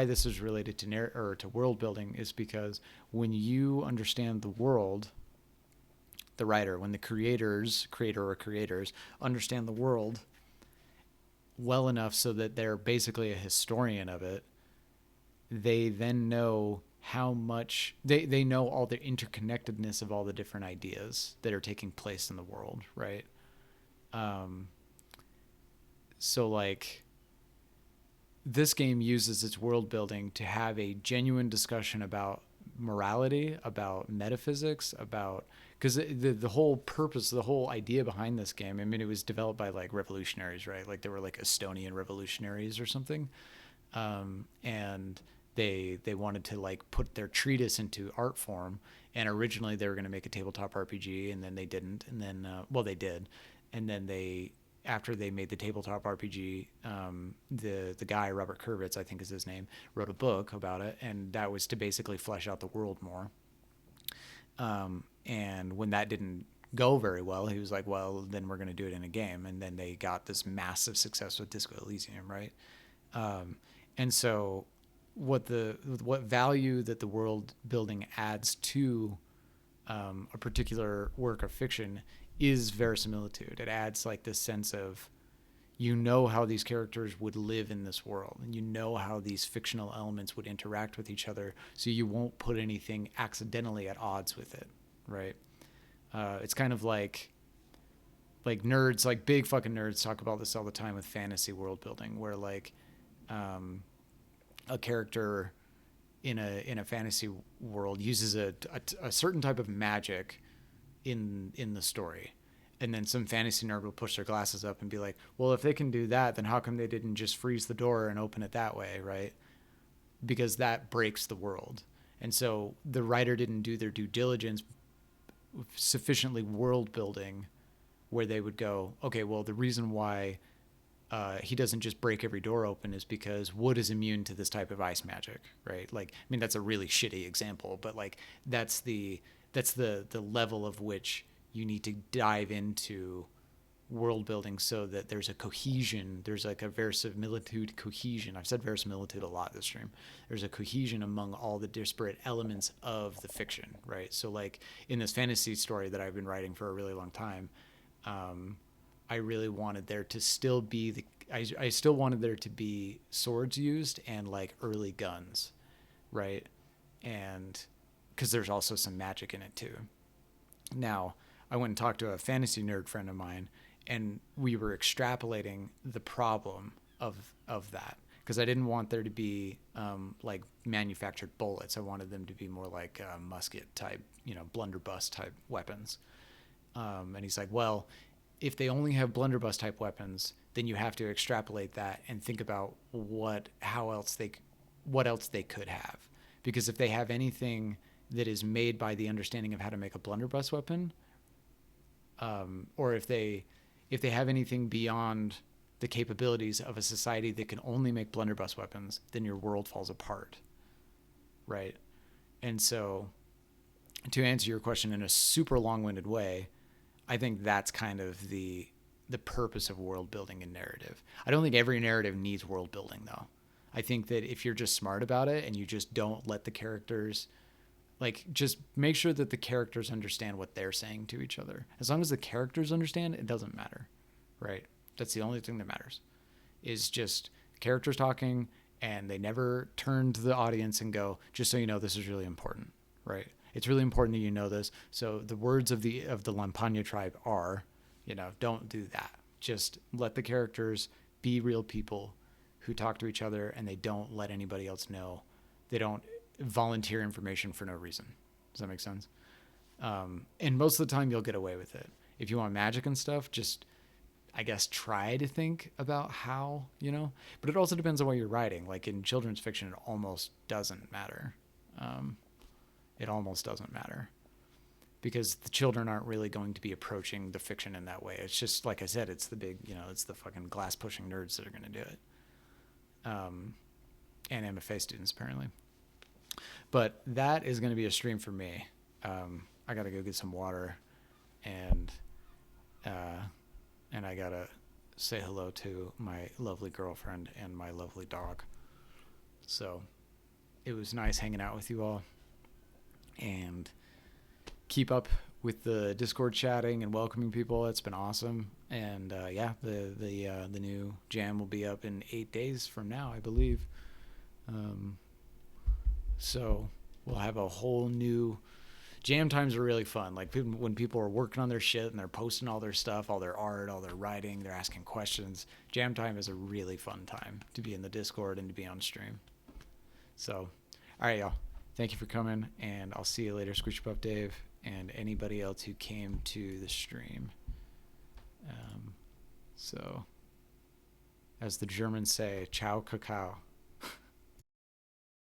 this is related to to world building is because when you understand the world, the writer, when the creator or creators understand the world well enough so that they're basically a historian of it, they then know how much they know all the interconnectedness of all the different ideas that are taking place in the world, right? So like this game uses its world building to have a genuine discussion about morality, about metaphysics, about, because the whole purpose, the whole idea behind this game, I mean, it was developed by like revolutionaries, right? Like they were like Estonian revolutionaries or something. And they wanted to like put their treatise into art form. And originally they were going to make a tabletop RPG, and then they didn't. And then, well, they did. And then after they made the tabletop RPG, the guy, Robert Kurvitz, I think is his name, wrote a book about it, and that was to basically flesh out the world more. And when that didn't go very well, he was like, well, then we're going to do it in a game. And then they got this massive success with Disco Elysium, right? And so what value that the world building adds to a particular work of fiction is verisimilitude. It adds like this sense of, you know, how these characters would live in this world, and you know how these fictional elements would interact with each other, so you won't put anything accidentally at odds with it, right? It's kind of like nerds, like big fucking nerds talk about this all the time with fantasy world building, where like a character in a fantasy world uses a certain type of magic in the story, and then some fantasy nerd will push their glasses up and be like, well, if they can do that, then how come they didn't just freeze the door and open it that way, right? Because that breaks the world. And so the writer didn't do their due diligence sufficiently world building, where they would go, okay, well, the reason why he doesn't just break every door open is because wood is immune to this type of ice magic, right? Like, I mean, that's a really shitty example, but like that's the level of which you need to dive into world building, so that there's a cohesion, there's like a verisimilitude cohesion. I've said verisimilitude a lot this stream. There's a cohesion among all the disparate elements of the fiction, right? So like in this fantasy story that I've been writing for a really long time, I really wanted there to still be I still wanted there to be swords used and like early guns, right? And because there's also some magic in it too. Now, I went and talked to a fantasy nerd friend of mine, and we were extrapolating the problem of that, because I didn't want there to be like manufactured bullets. I wanted them to be more like musket type, blunderbuss type weapons. And he's like, well, if they only have blunderbuss type weapons, then you have to extrapolate that and think about what else they could have. Because if they have anything that is made by the understanding of how to make a blunderbuss weapon, or if they have anything beyond the capabilities of a society that can only make blunderbuss weapons, then your world falls apart, right? And so, to answer your question in a super long-winded way, I think that's kind of the purpose of world building and narrative. I don't think every narrative needs world building, though. I think that if you're just smart about it and you just don't let the characters, like, just make sure that the characters understand what they're saying to each other. As long as the characters understand, it doesn't matter, right? That's the only thing that matters, is just characters talking, and they never turn to the audience and go, just so you know, this is really important, right? It's really important that you know this. So the words of the Lampanya tribe are, don't do that. Just let the characters be real people who talk to each other, and they don't let anybody else know. They don't volunteer information for no reason. Does that make sense? And most of the time you'll get away with it. If you want magic and stuff, just I guess, try to think about how, but it also depends on what you're writing. Like in children's fiction, it almost doesn't matter. It almost doesn't matter because the children aren't really going to be approaching the fiction in that way. It's just, like I said, it's the big, it's the fucking glass pushing nerds that are going to do it. And MFA students apparently. But that is going to be a stream for me. I got to go get some water and I got to say hello to my lovely girlfriend and my lovely dog. So it was nice hanging out with you all, and keep up with the Discord chatting and welcoming people. It's been awesome. And the new jam will be up in 8 days from now, I believe. So we'll have a whole new jam. Times are really fun. Like when people are working on their shit and they're posting all their stuff, all their art, all their writing, they're asking questions. Jam time is a really fun time to be in the Discord and to be on stream. So, all right, y'all. Thank you for coming, and I'll see you later, Squishy Puff Dave, and anybody else who came to the stream. So, as the Germans say, ciao, cacao.